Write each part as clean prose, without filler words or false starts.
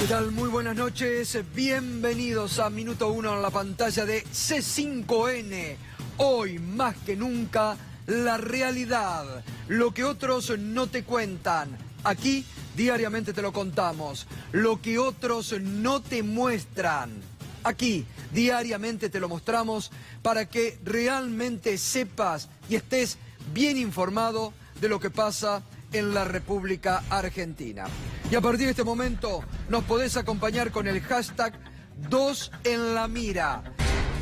tal? Muy buenas noches, bienvenidos a Minuto 1 en la pantalla de C5N. Hoy, más que nunca, la realidad, lo que otros no te cuentan. Aquí, diariamente te lo contamos, lo que otros no te muestran. Aquí, diariamente te lo mostramos para que realmente sepas y estés bien informado de lo que pasa en la República Argentina. Y a partir de este momento nos podés acompañar con el hashtag 2 en la mira.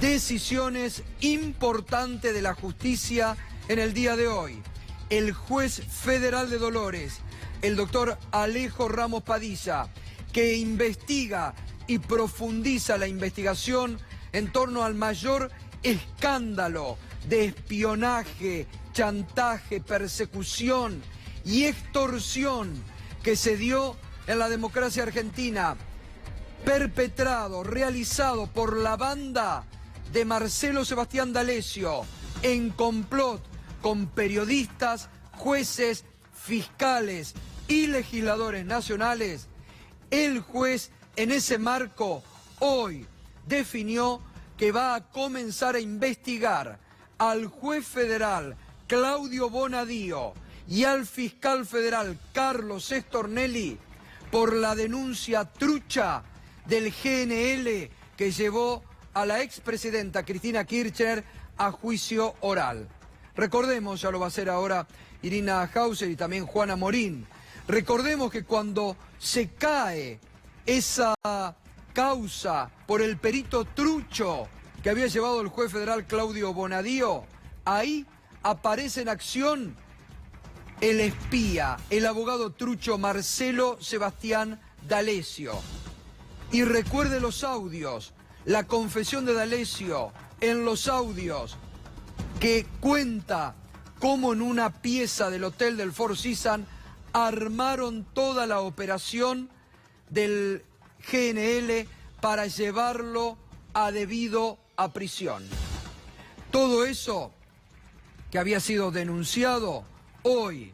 Decisiones importantes de la justicia en el día de hoy. El juez federal de Dolores, el doctor Alejo Ramos Padilla, que investiga y profundiza la investigación en torno al mayor escándalo de espionaje, chantaje, persecución y extorsión que se dio en la democracia argentina, perpetrado, realizado por la banda de Marcelo Sebastián D'Alessio, en complot con periodistas, jueces, fiscales y legisladores nacionales. El juez, en ese marco, hoy definió que va a comenzar a investigar al juez federal Claudio Bonadío y al fiscal federal Carlos Stornelli por la denuncia trucha del GNL que llevó a la expresidenta Cristina Kirchner a juicio oral. Recordemos, ya lo va a hacer ahora Irina Hauser y también Juana Morín, recordemos que cuando se cae esa causa por el perito trucho que había llevado el juez federal Claudio Bonadío, ahí aparece en acción el espía, el abogado trucho Marcelo Sebastián D'Alessio. Y recuerde los audios, la confesión de D'Alessio en los audios, que cuenta cómo en una pieza del hotel del Four Seasons armaron toda la operación del GNL para llevarlo a debido a prisión. Todo eso que había sido denunciado, hoy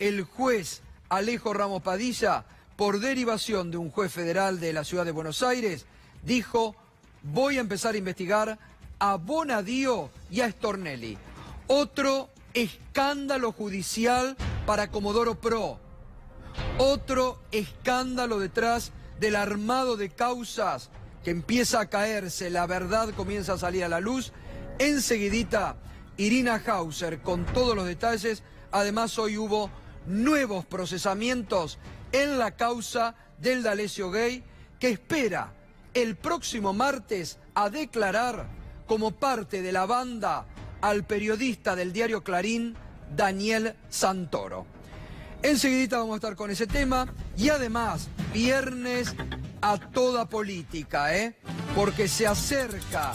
el juez Alejo Ramos Padilla, por derivación de un juez federal de la ciudad de Buenos Aires, dijo: voy a empezar a investigar a Bonadío y a Stornelli. Otro escándalo judicial para Comodoro Pro. Otro escándalo detrás del armado de causas que empieza a caerse, la verdad comienza a salir a la luz. Enseguidita, Irina Hauser con todos los detalles. Además, hoy hubo nuevos procesamientos en la causa del D'Alessio Gay, que espera el próximo martes a declarar como parte de la banda al periodista del diario Clarín, Daniel Santoro. Enseguidita vamos a estar con ese tema y además, viernes a toda política, porque se acerca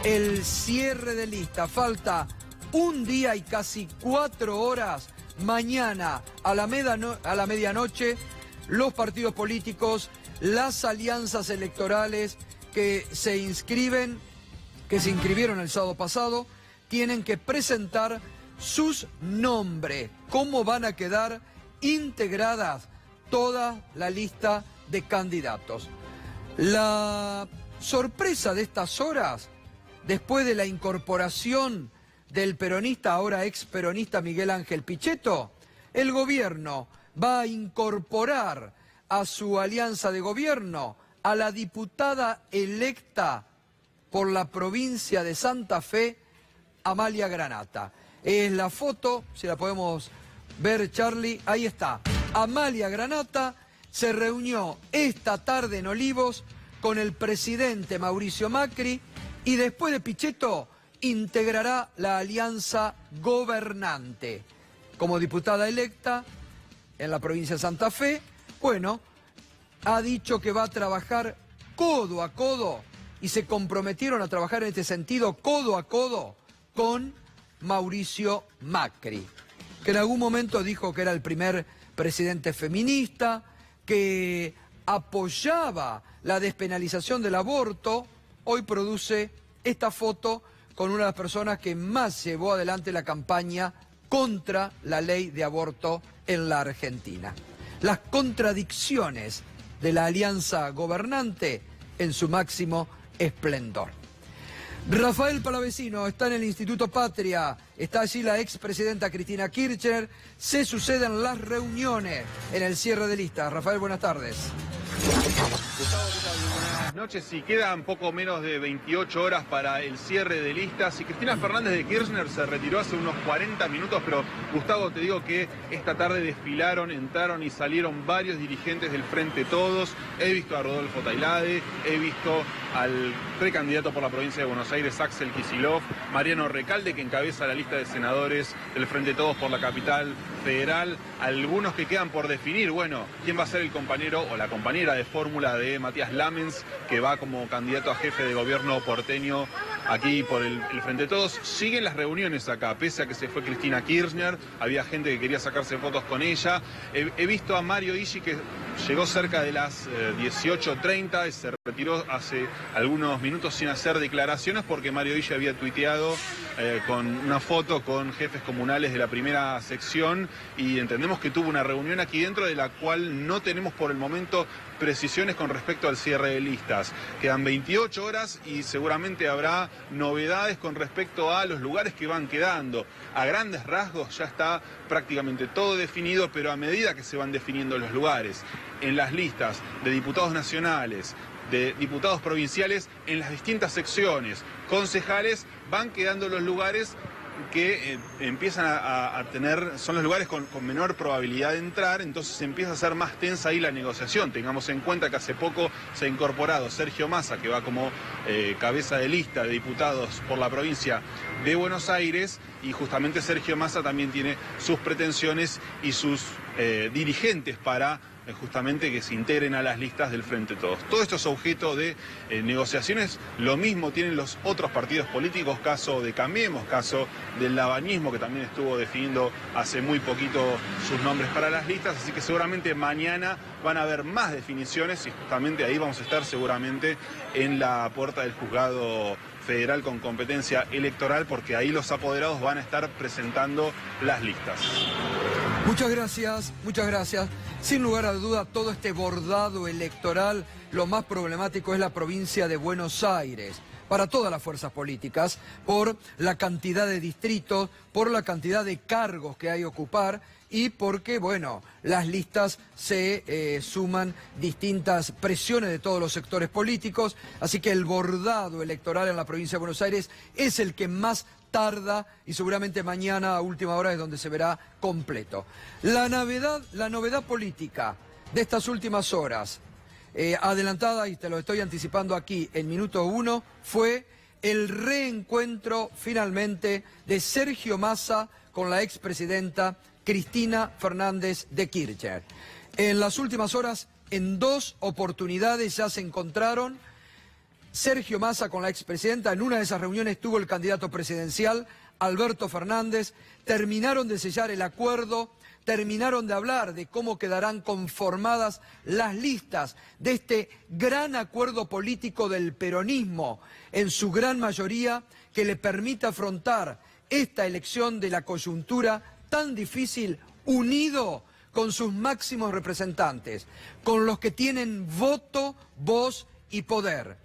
el cierre de lista. Falta un día y casi 4 horas. Mañana a la medianoche, los partidos políticos, las alianzas electorales que se inscribieron el sábado pasado, tienen que presentar sus nombres, cómo van a quedar integradas toda la lista de candidatos. La sorpresa de estas horas, después de la incorporación del peronista, ahora ex peronista Miguel Ángel Pichetto, el gobierno va a incorporar a su alianza de gobierno a la diputada electa por la provincia de Santa Fe, Amalia Granata. Es la foto, si la podemos ver, Charlie, ahí está. Amalia Granata se reunió esta tarde en Olivos con el presidente Mauricio Macri y después de Pichetto integrará la alianza gobernante. Como diputada electa en la provincia de Santa Fe, bueno, ha dicho que va a trabajar codo a codo y se comprometieron a trabajar en este sentido codo a codo con Mauricio Macri, que en algún momento dijo que era el primer presidente feminista, que apoyaba la despenalización del aborto. Hoy produce esta foto con una de las personas que más llevó adelante la campaña contra la ley de aborto en la Argentina. Las contradicciones de la alianza gobernante en su máximo esplendor. Rafael Palavecino está en el Instituto Patria, está allí la expresidenta Cristina Kirchner, se suceden las reuniones en el cierre de listas. Rafael, buenas tardes. Gustavo, ¿qué tal? Buenas noches. Sí, quedan poco menos de 28 horas para el cierre de listas y Cristina Fernández de Kirchner se retiró hace unos 40 minutos, pero Gustavo, te digo que esta tarde desfilaron, entraron y salieron varios dirigentes del Frente Todos. He visto a Rodolfo Tailade, he visto al precandidato por la provincia de Buenos Aires, Axel Kicillof, Mariano Recalde, que encabeza la lista de senadores del Frente Todos por la capital federal, algunos que quedan por definir, bueno, quién va a ser el compañero o la compañera de fórmula de Matías Lamens, que va como candidato a jefe de gobierno porteño aquí por el Frente Todos. Siguen las reuniones acá, pese a que se fue Cristina Kirchner, había gente que quería sacarse fotos con ella. He visto a Mario Illi, que llegó cerca de las 18:30 y se retiró hace algunos minutos sin hacer declaraciones porque Mario Illi había tuiteado con una foto con jefes comunales de la primera sección y entendemos que tuvo una reunión aquí dentro de la cual no tenemos por el momento precisiones con respecto al cierre de listas. Quedan 28 horas y seguramente habrá novedades con respecto a los lugares que van quedando. A grandes rasgos ya está prácticamente todo definido, pero a medida que se van definiendo los lugares en las listas de diputados nacionales, de diputados provinciales, en las distintas secciones, concejales, van quedando los lugares que empiezan a tener, son los lugares con menor probabilidad de entrar, entonces empieza a ser más tensa ahí la negociación. Tengamos en cuenta que hace poco se ha incorporado Sergio Massa, que va como cabeza de lista de diputados por la provincia de Buenos Aires, y justamente Sergio Massa también tiene sus pretensiones y sus dirigentes para justamente que se integren a las listas del Frente Todos. Todo esto es objeto de negociaciones, lo mismo tienen los otros partidos políticos, caso de Cambiemos, caso del labañismo, que también estuvo definiendo hace muy poquito sus nombres para las listas, así que seguramente mañana van a haber más definiciones y justamente ahí vamos a estar seguramente en la puerta del juzgado federal con competencia electoral, porque ahí los apoderados van a estar presentando las listas. Muchas gracias, muchas gracias. Sin lugar a duda, todo este bordado electoral, lo más problemático es la provincia de Buenos Aires, para todas las fuerzas políticas, por la cantidad de distritos, por la cantidad de cargos que hay que ocupar y porque, bueno, las listas se suman distintas presiones de todos los sectores políticos, así que el bordado electoral en la provincia de Buenos Aires es el que más tarda y seguramente mañana a última hora es donde se verá completo. La novedad política de estas últimas horas, adelantada, y te lo estoy anticipando aquí en minuto 1, fue el reencuentro finalmente de Sergio Massa con la expresidenta Cristina Fernández de Kirchner. En las últimas horas, en 2 oportunidades ya se encontraron Sergio Massa con la expresidenta. En una de esas reuniones estuvo el candidato presidencial, Alberto Fernández. Terminaron de sellar el acuerdo, terminaron de hablar de cómo quedarán conformadas las listas de este gran acuerdo político del peronismo, en su gran mayoría, que le permite afrontar esta elección de la coyuntura tan difícil, unido con sus máximos representantes, con los que tienen voto, voz y poder.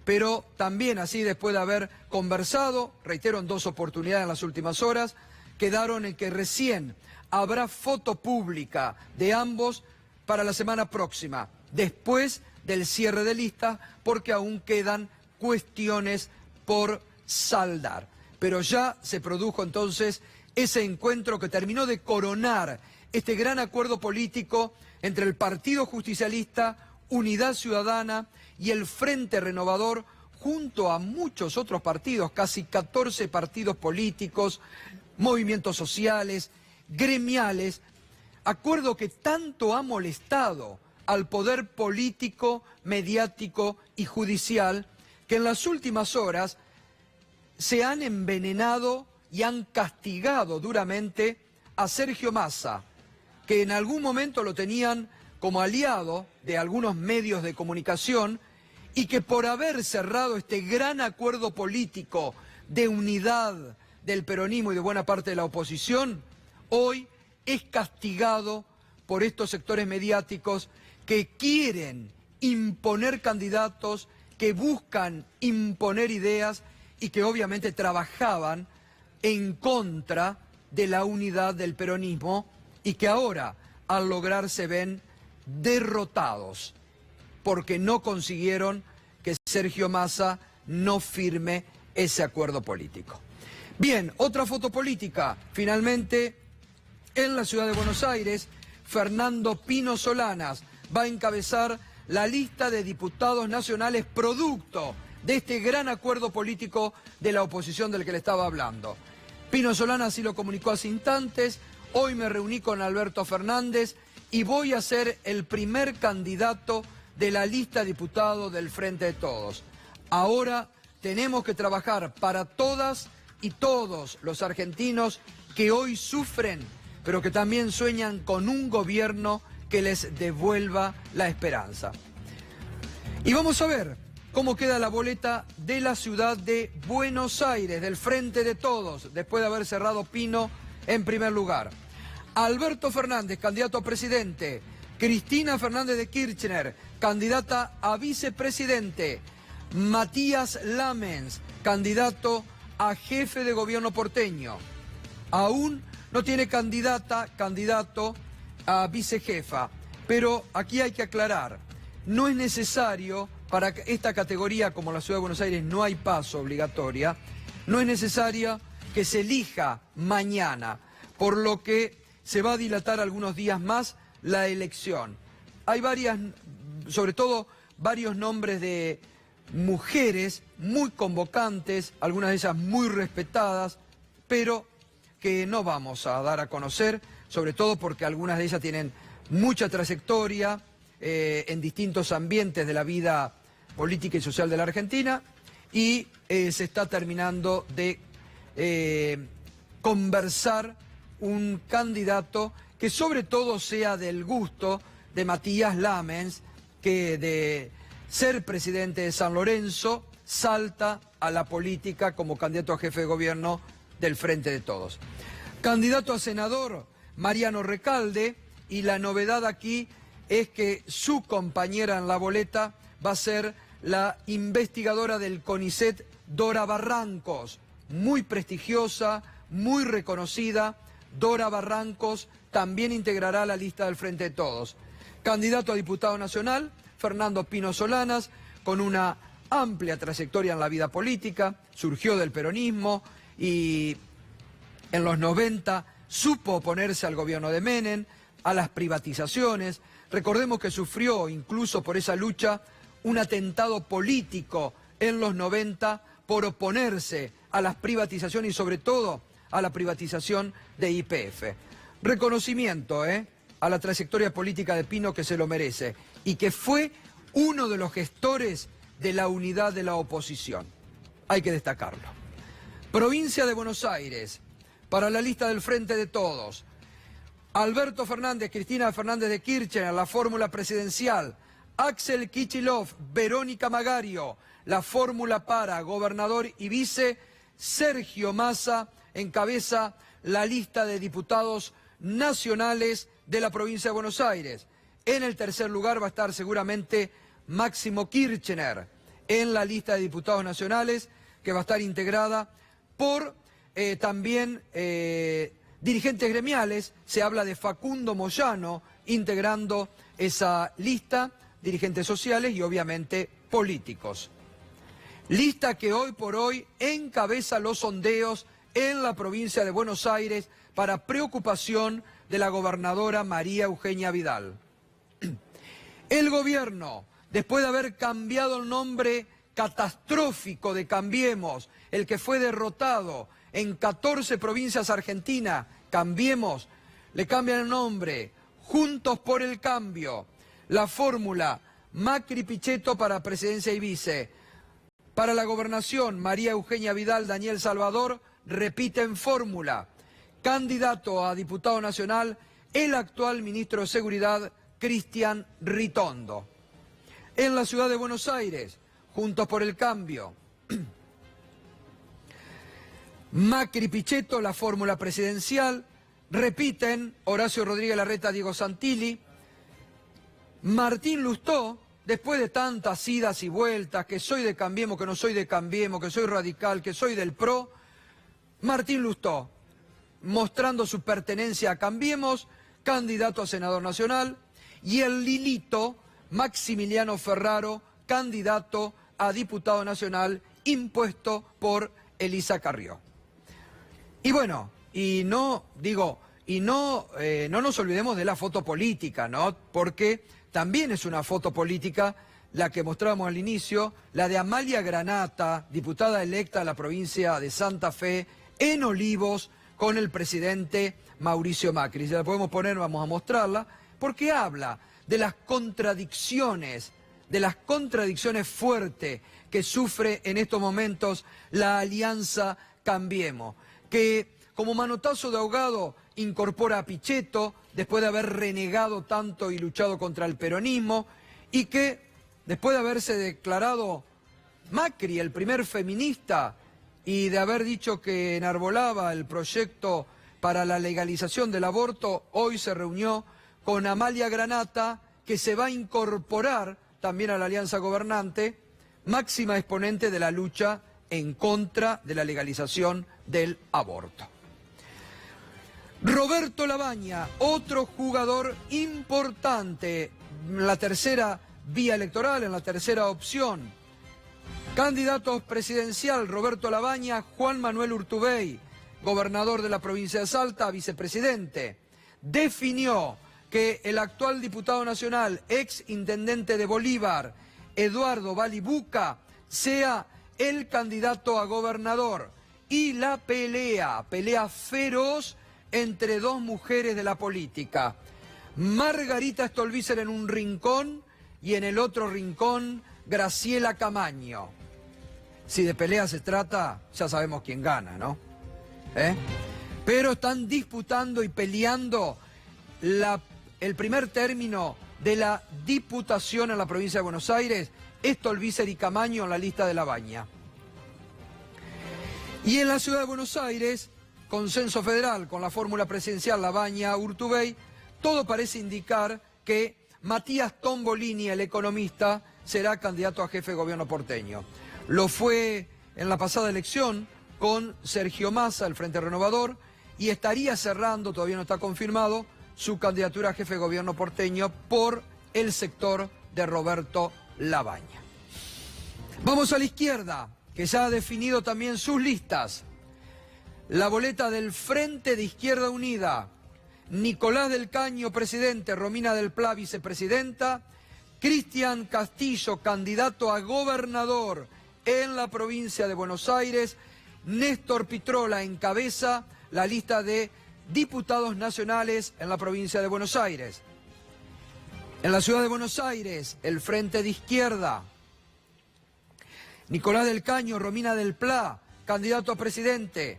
Pero también así, después de haber conversado, reitero, en 2 oportunidades en las últimas horas, quedaron en que recién habrá foto pública de ambos para la semana próxima, después del cierre de lista, porque aún quedan cuestiones por saldar. Pero ya se produjo entonces ese encuentro que terminó de coronar este gran acuerdo político entre el Partido Justicialista, Unidad Ciudadana y el Frente Renovador, junto a muchos otros partidos, casi 14 partidos políticos, movimientos sociales, gremiales, acuerdo que tanto ha molestado al poder político, mediático y judicial, que en las últimas horas se han envenenado y han castigado duramente a Sergio Massa, que en algún momento lo tenían como aliado de algunos medios de comunicación y que por haber cerrado este gran acuerdo político de unidad del peronismo y de buena parte de la oposición, hoy es castigado por estos sectores mediáticos que quieren imponer candidatos, que buscan imponer ideas y que obviamente trabajaban en contra de la unidad del peronismo y que ahora, al lograr, se ven derrotados porque no consiguieron que Sergio Massa no firme ese acuerdo político. Bien, otra foto política. Finalmente, en la ciudad de Buenos Aires, Fernando Pino Solanas va a encabezar la lista de diputados nacionales producto de este gran acuerdo político de la oposición del que le estaba hablando. Pino Solanas así lo comunicó hace instantes. Hoy me reuní con Alberto Fernández y voy a ser el primer candidato de la lista de diputados del Frente de Todos. Ahora tenemos que trabajar para todas y todos los argentinos que hoy sufren, pero que también sueñan con un gobierno que les devuelva la esperanza. Y vamos a ver cómo queda la boleta de la ciudad de Buenos Aires, del Frente de Todos, después de haber cerrado Pino en primer lugar. Alberto Fernández, candidato a presidente. Cristina Fernández de Kirchner, candidata a vicepresidente. Matías Lamens, candidato a jefe de gobierno porteño. Aún no tiene candidato a vicejefa, pero aquí hay que aclarar, no es necesario, para esta categoría como la Ciudad de Buenos Aires no hay paso obligatoria, no es necesaria que se elija mañana, por lo que se va a dilatar algunos días más la elección. Hay varias, sobre todo varios nombres de mujeres muy convocantes, algunas de ellas muy respetadas, pero que no vamos a dar a conocer, sobre todo porque algunas de ellas tienen mucha trayectoria en distintos ambientes de la vida política y social de la Argentina y se está terminando de conversar un candidato que sobre todo sea del gusto de Matías Lamens, que de ser presidente de San Lorenzo salta a la política como candidato a jefe de gobierno del Frente de Todos. Candidato a senador, Mariano Recalde, y la novedad aquí es que su compañera en la boleta va a ser la investigadora del CONICET, Dora Barrancos, muy prestigiosa, muy reconocida. Dora Barrancos también integrará la lista del Frente de Todos. Candidato a diputado nacional, Fernando Pino Solanas, con una amplia trayectoria en la vida política, surgió del peronismo y en los 90 supo oponerse al gobierno de Menem, a las privatizaciones. Recordemos que sufrió incluso por esa lucha un atentado político en los 90 por oponerse a las privatizaciones y sobre todo a la privatización de YPF. Reconocimiento a la trayectoria política de Pino, que se lo merece y que fue uno de los gestores de la unidad de la oposición. Hay que destacarlo. Provincia de Buenos Aires, para la lista del Frente de Todos. Alberto Fernández, Cristina Fernández de Kirchner, la fórmula presidencial. Axel Kicillof, Verónica Magario, la fórmula para gobernador y vice. Sergio Massa encabeza la lista de diputados nacionales de la provincia de Buenos Aires. En el tercer lugar va a estar seguramente Máximo Kirchner en la lista de diputados nacionales, que va a estar integrada por también dirigentes gremiales. Se habla de Facundo Moyano integrando esa lista, dirigentes sociales y obviamente políticos. Lista que hoy por hoy encabeza los sondeos en la provincia de Buenos Aires para preocupación de la gobernadora María Eugenia Vidal. El gobierno, después de haber cambiado el nombre catastrófico de Cambiemos, el que fue derrotado en 14 provincias argentinas, Cambiemos, le cambian el nombre, Juntos por el Cambio, la fórmula Macri-Pichetto para presidencia y vice. Para la gobernación, María Eugenia Vidal, Daniel Salvador, repiten fórmula. Candidato a diputado nacional, el actual ministro de Seguridad, Cristian Ritondo. En la ciudad de Buenos Aires, Juntos por el Cambio. Macri-Pichetto, la fórmula presidencial. Repiten Horacio Rodríguez Larreta, Diego Santilli. Martín Lustó, después de tantas idas y vueltas, que soy de Cambiemos, que no soy de Cambiemos, que soy radical, que soy del PRO, Martín Lustó, mostrando su pertenencia a Cambiemos, candidato a senador nacional, y el Lilito, Maximiliano Ferraro, candidato a diputado nacional, impuesto por Elisa Carrió. Y bueno, no nos olvidemos de la foto política, ¿no? Porque también es una foto política la que mostrábamos al inicio, la de Amalia Granata, diputada electa de la provincia de Santa Fe, en Olivos, con el presidente Mauricio Macri. Si la podemos poner, vamos a mostrarla, porque habla de las contradicciones fuertes que sufre en estos momentos la Alianza Cambiemos, que como manotazo de ahogado incorpora a Pichetto, después de haber renegado tanto y luchado contra el peronismo, y que después de haberse declarado Macri el primer feminista y de haber dicho que enarbolaba el proyecto para la legalización del aborto, hoy se reunió con Amalia Granata, que se va a incorporar también a la alianza gobernante, máxima exponente de la lucha en contra de la legalización del aborto. Roberto Labaña, otro jugador importante en la tercera vía electoral, en la tercera opción. Candidato presidencial, Roberto Labaña, Juan Manuel Urtubey, gobernador de la provincia de Salta, vicepresidente, definió que el actual diputado nacional, ex intendente de Bolívar, Eduardo Balibuca, sea el candidato a gobernador. Y la pelea feroz entre dos mujeres de la política. Margarita Stolbizer en un rincón y en el otro rincón Graciela Camaño. Si de pelea se trata, ya sabemos quién gana, ¿no? Pero están disputando y peleando el primer término de la diputación en la provincia de Buenos Aires, Stolbizer y Camaño en la lista de Labaña. Y en la ciudad de Buenos Aires, consenso federal con la fórmula presidencial Labaña-Urtubey, todo parece indicar que Matías Tombolini, el economista, será candidato a jefe de gobierno porteño. Lo fue en la pasada elección con Sergio Massa, el Frente Renovador, y estaría cerrando, todavía no está confirmado, su candidatura a jefe de gobierno porteño por el sector de Roberto Labaña. Vamos a la izquierda, que ya ha definido también sus listas. La boleta del Frente de Izquierda Unida, Nicolás del Caño, presidente, Romina del Pla, vicepresidenta, Cristian Castillo, candidato a gobernador en la provincia de Buenos Aires, Néstor Pitrola encabeza la lista de diputados nacionales en la provincia de Buenos Aires. En la ciudad de Buenos Aires, el Frente de Izquierda, Nicolás del Caño, Romina del Pla, candidato a presidente,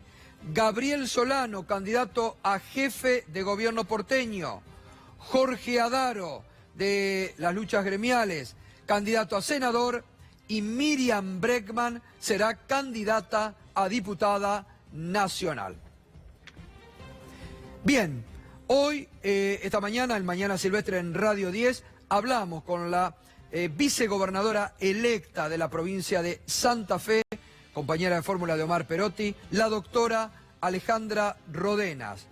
Gabriel Solano, candidato a jefe de gobierno porteño, Jorge Adaro, de las luchas gremiales, candidato a senador, y Miriam Bregman será candidata a diputada nacional. Bien, hoy, esta mañana, el Mañana Silvestre en Radio 10, hablamos con la vicegobernadora electa de la provincia de Santa Fe, compañera de fórmula de Omar Perotti, la doctora Alejandra Rodenas.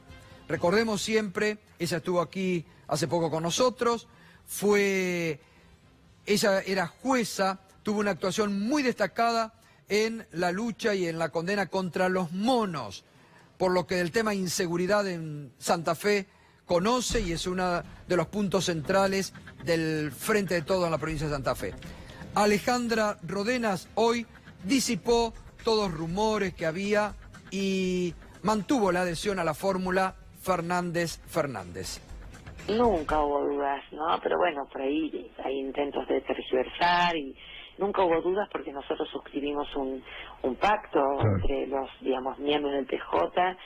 Recordemos siempre, ella estuvo aquí hace poco con nosotros, ella era jueza, tuvo una actuación muy destacada en la lucha y en la condena contra los monos, por lo que el tema inseguridad en Santa Fe conoce y es uno de los puntos centrales del Frente de Todos en la provincia de Santa Fe. Alejandra Rodenas hoy disipó todos los rumores que había y mantuvo la adhesión a la fórmula Fernández-Fernández. Nunca hubo dudas, ¿no? Pero bueno, por ahí hay intentos de tergiversar y nunca hubo dudas porque nosotros suscribimos un pacto entre los, digamos, miembros del PJ,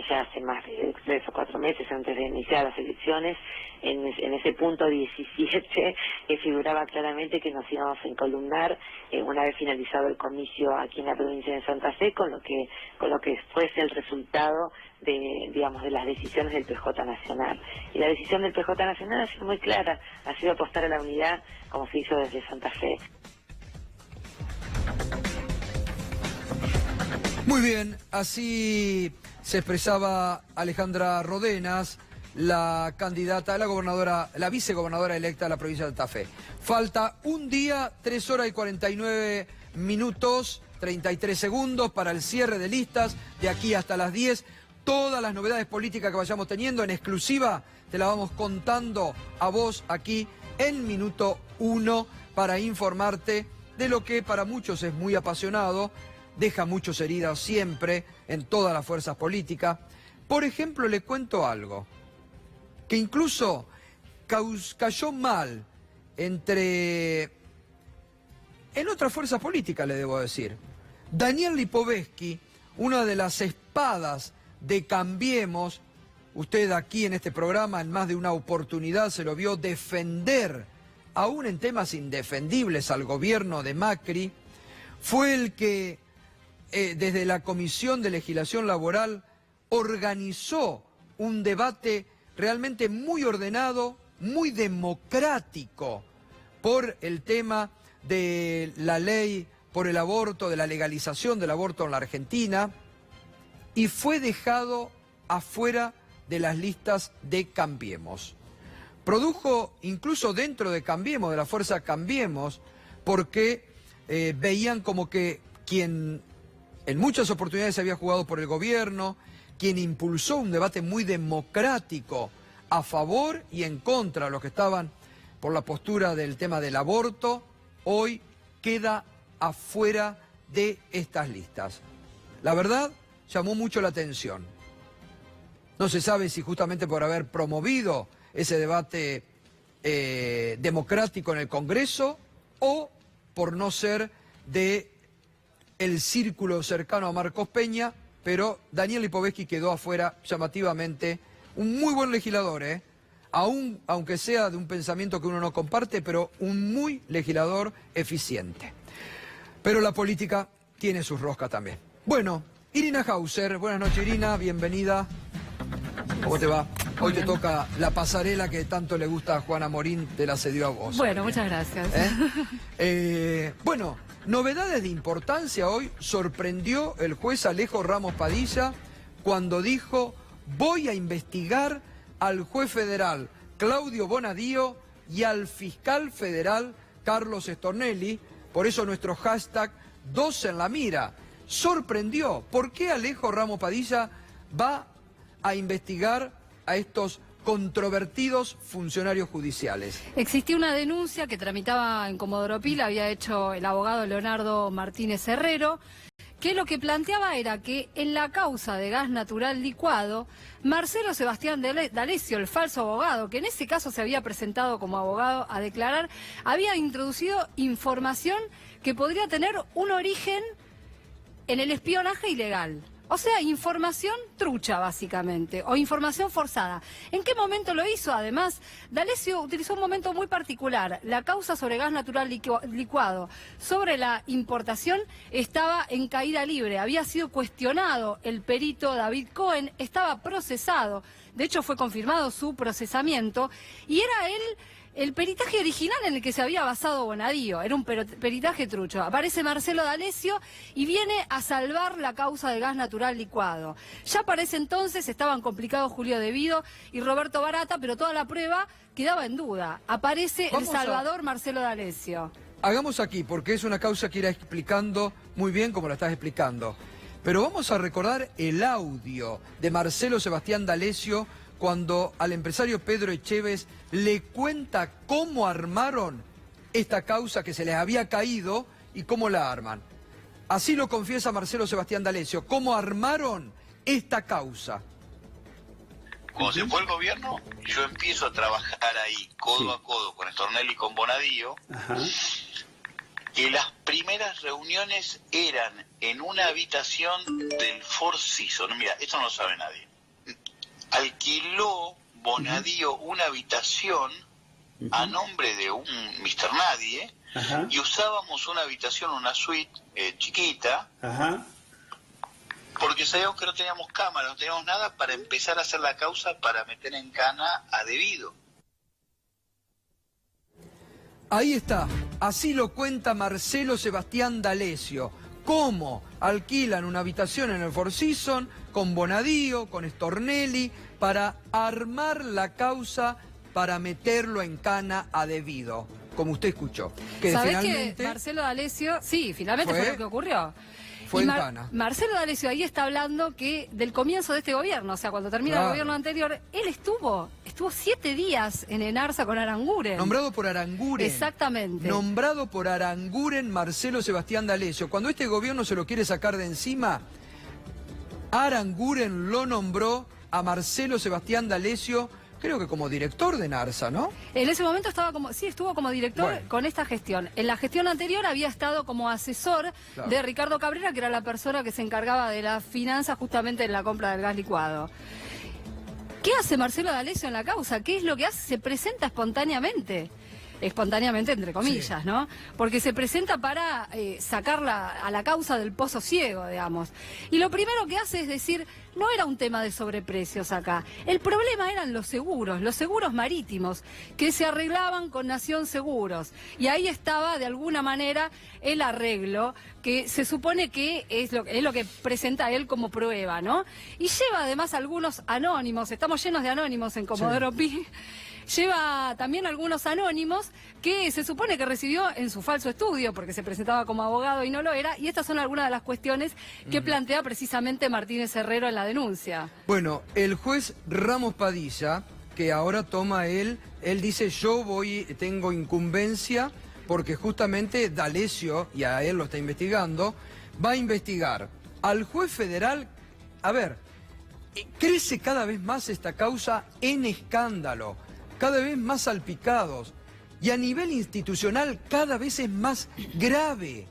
ya hace más de 3 o 4 meses antes de iniciar las elecciones. En ese punto 17 figuraba claramente que nos íbamos a encolumnar una vez finalizado el comicio aquí en la provincia de Santa Fe con lo que fuese el resultado de, digamos, de las decisiones del PJ Nacional. Y la decisión del PJ Nacional ha sido muy clara, ha sido apostar a la unidad como se hizo desde Santa Fe. Muy bien, así se expresaba Alejandra Rodenas, la candidata, la vicegobernadora electa de la provincia de Santa Fe. Falta un día, 3 horas y 49 minutos, 33 segundos para el cierre de listas, de aquí hasta las 10. Todas las novedades políticas que vayamos teniendo en exclusiva te las vamos contando a vos aquí en Minuto 1 para informarte de lo que para muchos es muy apasionado, deja muchos heridos siempre en todas las fuerzas políticas. Por ejemplo, le cuento algo que incluso cayó mal en otras fuerzas políticas, le debo decir. Daniel Lipovetsky, una de las espadas de Cambiemos, usted aquí en este programa en más de una oportunidad se lo vio defender, aún en temas indefendibles al gobierno de Macri, fue el que desde la Comisión de Legislación Laboral organizó un debate realmente muy ordenado, muy democrático por el tema de la ley por el aborto, de la legalización del aborto en la Argentina, y fue dejado afuera de las listas de Cambiemos. Produjo incluso dentro de Cambiemos, de la fuerza Cambiemos, porque veían como que quien en muchas oportunidades se había jugado por el gobierno, quien impulsó un debate muy democrático a favor y en contra de los que estaban por la postura del tema del aborto, hoy queda afuera de estas listas. La verdad, llamó mucho la atención. No se sabe si justamente por haber promovido ese debate democrático en el Congreso o por no ser de el círculo cercano a Marcos Peña, pero Daniel Lipovetsky quedó afuera llamativamente. Un muy buen legislador, aunque sea de un pensamiento que uno no comparte, pero un muy legislador eficiente. Pero la política tiene sus roscas también. Bueno, Irina Hauser, buenas noches Irina, bienvenida. ¿Cómo te va? Hoy te toca la pasarela que tanto le gusta a Juana Morín, te la cedió a vos. Bueno, muchas gracias. Bueno, novedades de importancia hoy. Sorprendió el juez Alejo Ramos Padilla cuando dijo: voy a investigar al juez federal Claudio Bonadío y al fiscal federal Carlos Stornelli. Por eso nuestro hashtag 2 en la mira. Sorprendió. ¿Por qué Alejo Ramos Padilla va a investigar a estos controvertidos funcionarios judiciales? Existía una denuncia que tramitaba en Comodoro Pi, la había hecho el abogado Leonardo Martínez Herrero, que lo que planteaba era que en la causa de gas natural licuado, Marcelo Sebastián D'Alessio, el falso abogado, que en ese caso se había presentado como abogado a declarar, había introducido información que podría tener un origen en el espionaje ilegal. O sea, información trucha, básicamente, o información forzada. ¿En qué momento lo hizo? Además, D'Alessio utilizó un momento muy particular. La causa sobre gas natural licuado, sobre la importación, estaba en caída libre. Había sido cuestionado el perito David Cohen, estaba procesado. De hecho, fue confirmado su procesamiento, y era él el peritaje original en el que se había basado Bonadío. Era un peritaje trucho. Aparece Marcelo D'Alessio y viene a salvar la causa de gas natural licuado. Ya para ese entonces estaban complicados Julio Devido y Roberto Barata, pero toda la prueba quedaba en duda. Aparece el salvador Marcelo D'Alessio. Hagamos aquí, porque es una causa que irá explicando muy bien como la estás explicando. Pero vamos a recordar el audio de Marcelo Sebastián D'Alessio cuando al empresario Pedro Echeves le cuenta cómo armaron esta causa que se les había caído y cómo la arman. Así lo confiesa Marcelo Sebastián D'Alessio, cómo armaron esta causa. Cuando se fue el gobierno, yo empiezo a trabajar ahí, codo a codo, con Stornelli y con Bonadío. que las primeras reuniones eran en una habitación del Four Seasons. Mira, esto no lo sabe nadie. Alquiló Bonadío una habitación a nombre de un Mr. Nadie, y usábamos una habitación, una suite chiquita, porque sabíamos que no teníamos cámara, no teníamos nada para empezar a hacer la causa para meter en cana a Devido. Ahí está, así lo cuenta Marcelo Sebastián D'Alessio. Cómo alquilan una habitación en el Four Seasons con Bonadío, con Stornelli, para armar la causa para meterlo en cana a Devido, como usted escuchó. Que ¿Sabés finalmente que Marcelo D'Alessio, sí, finalmente fue lo que ocurrió? Fue en cana. Marcelo D'Alessio ahí está hablando que del comienzo de este gobierno, o sea, cuando termina el gobierno anterior, él estuvo 7 días en Enarsa con Aranguren. Nombrado por Aranguren. Exactamente. Nombrado por Aranguren, Marcelo Sebastián D'Alessio. Cuando este gobierno se lo quiere sacar de encima, Aranguren lo nombró a Marcelo Sebastián D'Alessio, creo que como director de Enarsa, ¿no? En ese momento estuvo como director con esta gestión. En la gestión anterior había estado como asesor de Ricardo Cabrera, que era la persona que se encargaba de las finanzas justamente en la compra del gas licuado. ¿Qué hace Marcelo D'Alessio en la causa? ¿Qué es lo que hace? Se presenta espontáneamente. Espontáneamente, entre comillas, ¿no? Porque se presenta para sacarla a la causa del pozo ciego, digamos. Y lo primero que hace es decir, no era un tema de sobreprecios acá. El problema eran los seguros marítimos, que se arreglaban con Nación Seguros. Y ahí estaba, de alguna manera, el arreglo, que se supone que es lo que presenta él como prueba, ¿no? Y lleva además algunos anónimos, estamos llenos de anónimos en Comodoro Pi. Lleva también algunos anónimos que se supone que recibió en su falso estudio, porque se presentaba como abogado y no lo era, y estas son algunas de las cuestiones que plantea precisamente Martínez Herrero en la denuncia. Bueno, el juez Ramos Padilla, que ahora toma él dice, tengo incumbencia, porque justamente D'Alessio, y a él lo está investigando, va a investigar al juez federal. A ver, crece cada vez más esta causa en escándalo, cada vez más salpicados, y a nivel institucional cada vez es más grave,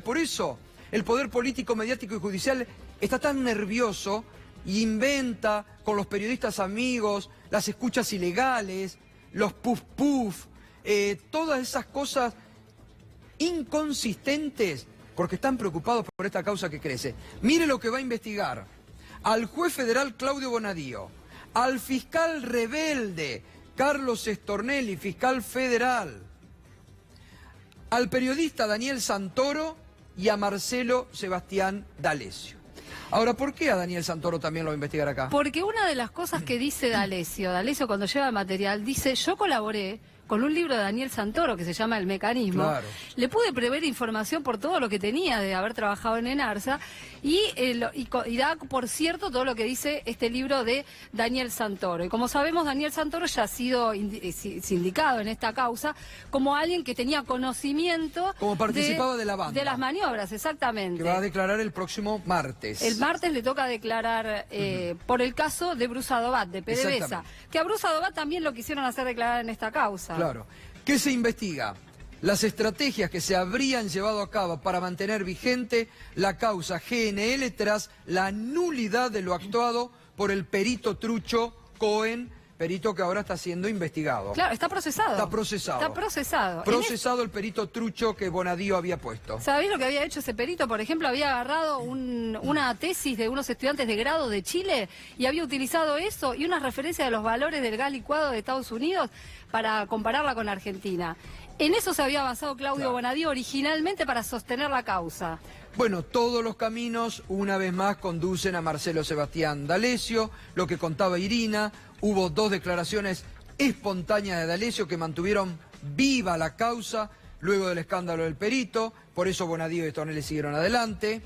Por eso el poder político, mediático y judicial está tan nervioso y inventa con los periodistas amigos las escuchas ilegales, los puff, todas esas cosas inconsistentes, porque están preocupados por esta causa que crece. Mire lo que va a investigar al juez federal Claudio Bonadío, al fiscal rebelde Carlos Stornelli, fiscal federal, al periodista Daniel Santoro y a Marcelo Sebastián D'Alessio. Ahora, ¿por qué a Daniel Santoro también lo va a investigar acá? Porque una de las cosas que dice D'Alessio cuando lleva el material, dice, yo colaboré con un libro de Daniel Santoro que se llama El Mecanismo. Claro. Le pude prever información por todo lo que tenía de haber trabajado en Enarsa y da por cierto todo lo que dice este libro de Daniel Santoro. Y como sabemos, Daniel Santoro ya ha sido sindicado en esta causa como alguien que tenía conocimiento... Como participaba de la banda. De las maniobras, exactamente. Que va a declarar el próximo martes. El martes le toca declarar por el caso de Bruce Adobat, de PDVSA. Que a Bruce Adobat también lo quisieron hacer declarar en esta causa. Claro. ¿Qué se investiga? Las estrategias que se habrían llevado a cabo para mantener vigente la causa GNL tras la nulidad de lo actuado por el perito trucho Cohen, perito que ahora está siendo investigado. Claro, está procesado. Está procesado. Está procesado. Procesado el perito trucho que Bonadío había puesto. ¿Sabéis lo que había hecho ese perito? Por ejemplo, había agarrado una tesis de unos estudiantes de grado de Chile y había utilizado eso y una referencia de los valores del gas licuado de Estados Unidos para compararla con Argentina. En eso se había basado Claudio Bonadío originalmente para sostener la causa. Bueno, todos los caminos, una vez más, conducen a Marcelo Sebastián D'Alessio. Lo que contaba Irina, hubo 2 declaraciones espontáneas de D'Alessio que mantuvieron viva la causa luego del escándalo del perito. Por eso Bonadío y Stornelli siguieron adelante.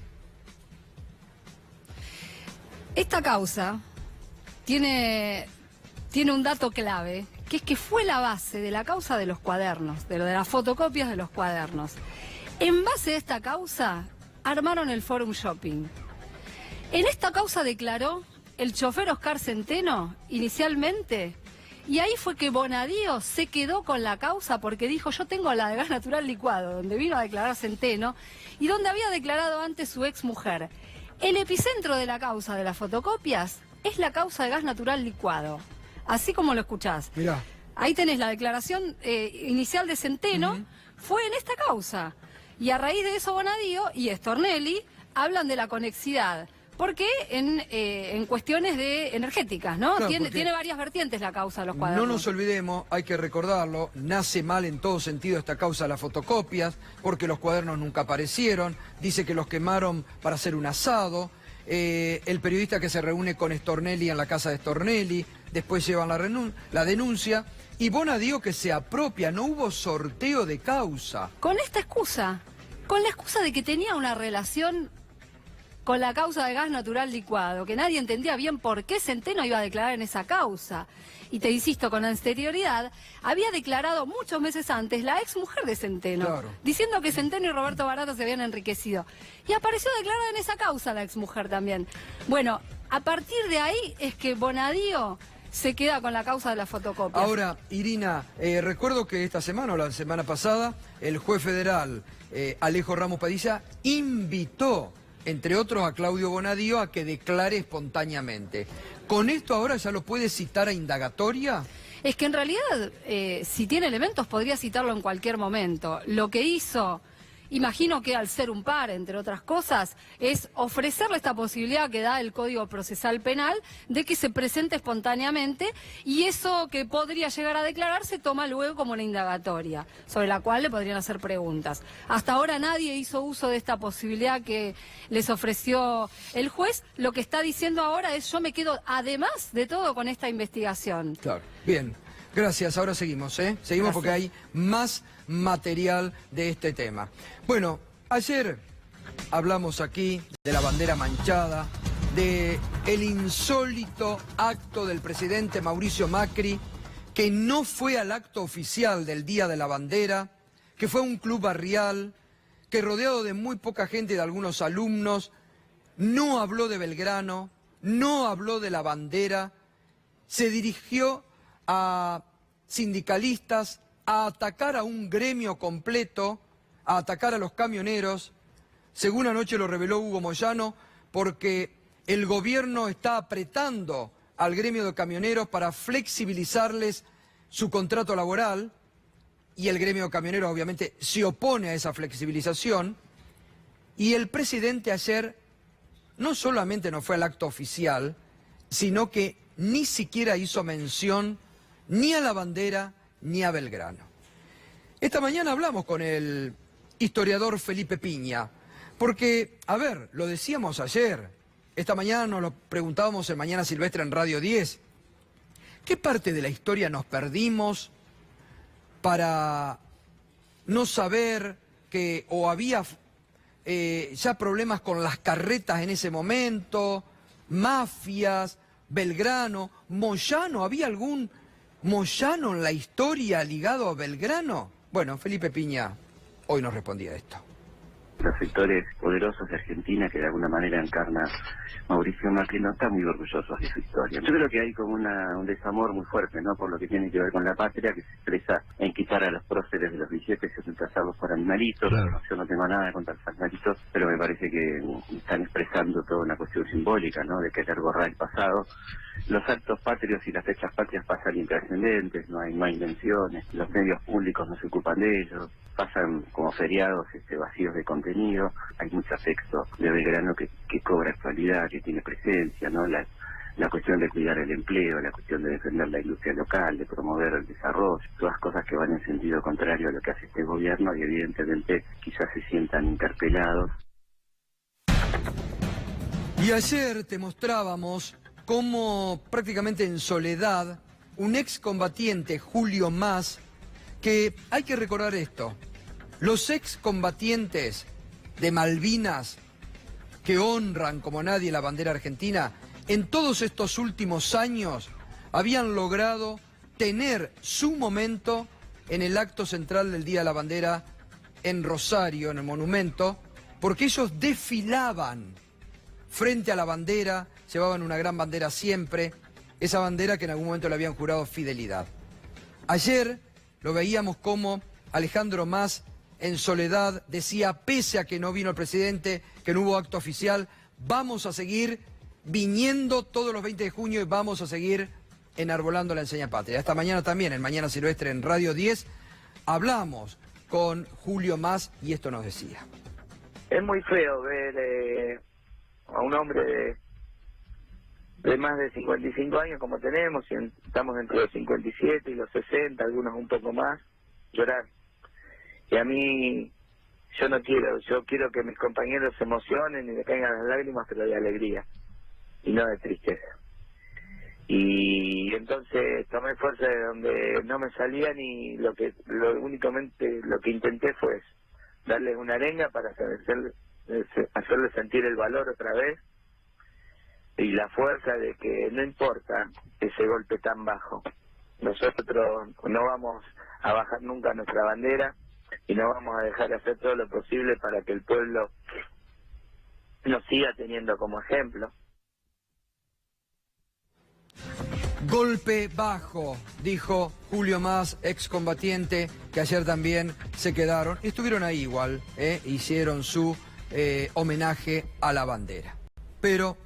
Esta causa tiene un dato clave, que es que fue la base de la causa de los cuadernos, de las fotocopias de los cuadernos. En base a esta causa, armaron el Forum Shopping. En esta causa declaró el chofer Oscar Centeno, inicialmente, Y ahí fue que Bonadío se quedó con la causa porque dijo, yo tengo la de gas natural licuado, donde vino a declarar Centeno y donde había declarado antes su ex mujer. El epicentro de la causa de las fotocopias es la causa de gas natural licuado, así como lo escuchás. Mirá. Ahí tenés la declaración inicial de Centeno, fue en esta causa. Y a raíz de eso Bonadío y Stornelli hablan de la conexidad. Porque en cuestiones energéticas, ¿no? Claro, tiene varias vertientes la causa de los cuadernos. No nos olvidemos, hay que recordarlo, nace mal en todo sentido esta causa de las fotocopias, porque los cuadernos nunca aparecieron, dice que los quemaron para hacer un asado, el periodista que se reúne con Stornelli en la casa de Stornelli, después llevan la denuncia, y Bonadío que se apropia, no hubo sorteo de causa. Con esta excusa, con la excusa de que tenía una relación con la causa de gas natural licuado, que nadie entendía bien por qué Centeno iba a declarar en esa causa. Y te insisto, con anterioridad, había declarado muchos meses antes la ex mujer de Centeno, Claro. diciendo que Centeno y Roberto Barato se habían enriquecido. Y apareció declarada en esa causa la ex mujer también. Bueno, a partir de ahí es que Bonadío se queda con la causa de la fotocopia. Ahora, Irina, recuerdo que esta semana o la semana pasada, el juez federal Alejo Ramos Padilla invitó, entre otros, a Claudio Bonadío a que declare espontáneamente. ¿Con esto ahora ya lo puede citar a indagatoria? Es que en realidad, si tiene elementos, podría citarlo en cualquier momento. Lo que hizo, imagino que al ser un par, entre otras cosas, es ofrecerle esta posibilidad que da el Código Procesal Penal de que se presente espontáneamente, y eso que podría llegar a declarar se toma luego como una indagatoria, sobre la cual le podrían hacer preguntas. Hasta ahora nadie hizo uso de esta posibilidad que les ofreció el juez. Lo que está diciendo ahora es: yo me quedo, además de todo, con esta investigación. Claro. Bien, gracias. Ahora seguimos, ¿eh? Seguimos. Gracias. Porque hay más material de este tema. Bueno, ayer hablamos aquí de la bandera manchada, de el insólito acto del presidente Mauricio Macri, que no fue al acto oficial del Día de la Bandera, que fue a un club barrial, que rodeado de muy poca gente y de algunos alumnos, no habló de Belgrano, no habló de la bandera, se dirigió a sindicalistas, a atacar a un gremio completo, a atacar a los camioneros, según anoche lo reveló Hugo Moyano, porque el gobierno está apretando al gremio de camioneros para flexibilizarles su contrato laboral, y el gremio de camioneros obviamente se opone a esa flexibilización, y el presidente ayer no solamente no fue al acto oficial, sino que ni siquiera hizo mención ni a la bandera ni a Belgrano. Esta mañana hablamos con el historiador Felipe Piña, porque, a ver, lo decíamos ayer, esta mañana nos lo preguntábamos en Mañana Silvestre en Radio 10, ¿qué parte de la historia nos perdimos para no saber que o había ya problemas con las carretas en ese momento, mafias, Belgrano, Moyano? ¿Había algún Moyano en la historia ligado a Belgrano? Bueno, Felipe Piña hoy nos respondía esto. Los sectores poderosos de Argentina, que de alguna manera encarna Mauricio Macri, no están muy orgullosos de su historia. Yo creo que hay como un desamor muy fuerte, ¿no?, por lo que tiene que ver con la patria, que se expresa en quitar a los próceres de los billetes y reemplazarlos por animalitos. Claro. Yo no tengo nada contra los animalitos, pero me parece que están expresando toda una cuestión simbólica, ¿no?, de querer borrar el pasado. Los actos patrios y las fechas patrias pasan intrascendentes, no hay menciones, los medios públicos no se ocupan de ellos, pasan como feriados vacíos de contenido. Hay mucho texto de Belgrano que cobra actualidad, que tiene presencia, ¿no? La cuestión de cuidar el empleo, la cuestión de defender la industria local, de promover el desarrollo, todas cosas que van en sentido contrario a lo que hace este gobierno, y evidentemente quizás se sientan interpelados. Y ayer te mostrábamos cómo, prácticamente en soledad, un excombatiente, Julio Mas, que hay que recordar esto: los excombatientes de Malvinas, que honran como nadie la bandera argentina, en todos estos últimos años habían logrado tener su momento en el acto central del Día de la Bandera en Rosario, en el monumento, porque ellos desfilaban frente a la bandera, llevaban una gran bandera siempre, esa bandera que en algún momento le habían jurado fidelidad. Ayer lo veíamos como Alejandro Mas, en soledad, decía, pese a que no vino el presidente, que no hubo acto oficial, vamos a seguir viniendo todos los 20 de junio y vamos a seguir enarbolando la enseña patria. Esta mañana también, en Mañana Silvestre en Radio 10, hablamos con Julio Mas y esto nos decía. Es muy feo ver a un hombre de más de 55 años como tenemos, y estamos entre los 57 y los 60, algunos un poco más, llorar. Y a mí, yo quiero que mis compañeros se emocionen y me caigan las lágrimas, pero de alegría y no de tristeza. Y entonces tomé fuerza de donde no me salían y únicamente lo que intenté fue darles una arenga para hacerles sentir el valor otra vez y la fuerza de que no importa ese golpe tan bajo. Nosotros no vamos a bajar nunca nuestra bandera y no vamos a dejar de hacer todo lo posible para que el pueblo nos siga teniendo como ejemplo. Golpe bajo, dijo Julio Mas, excombatiente, que ayer también se quedaron, estuvieron ahí igual, hicieron su homenaje a la bandera. Pero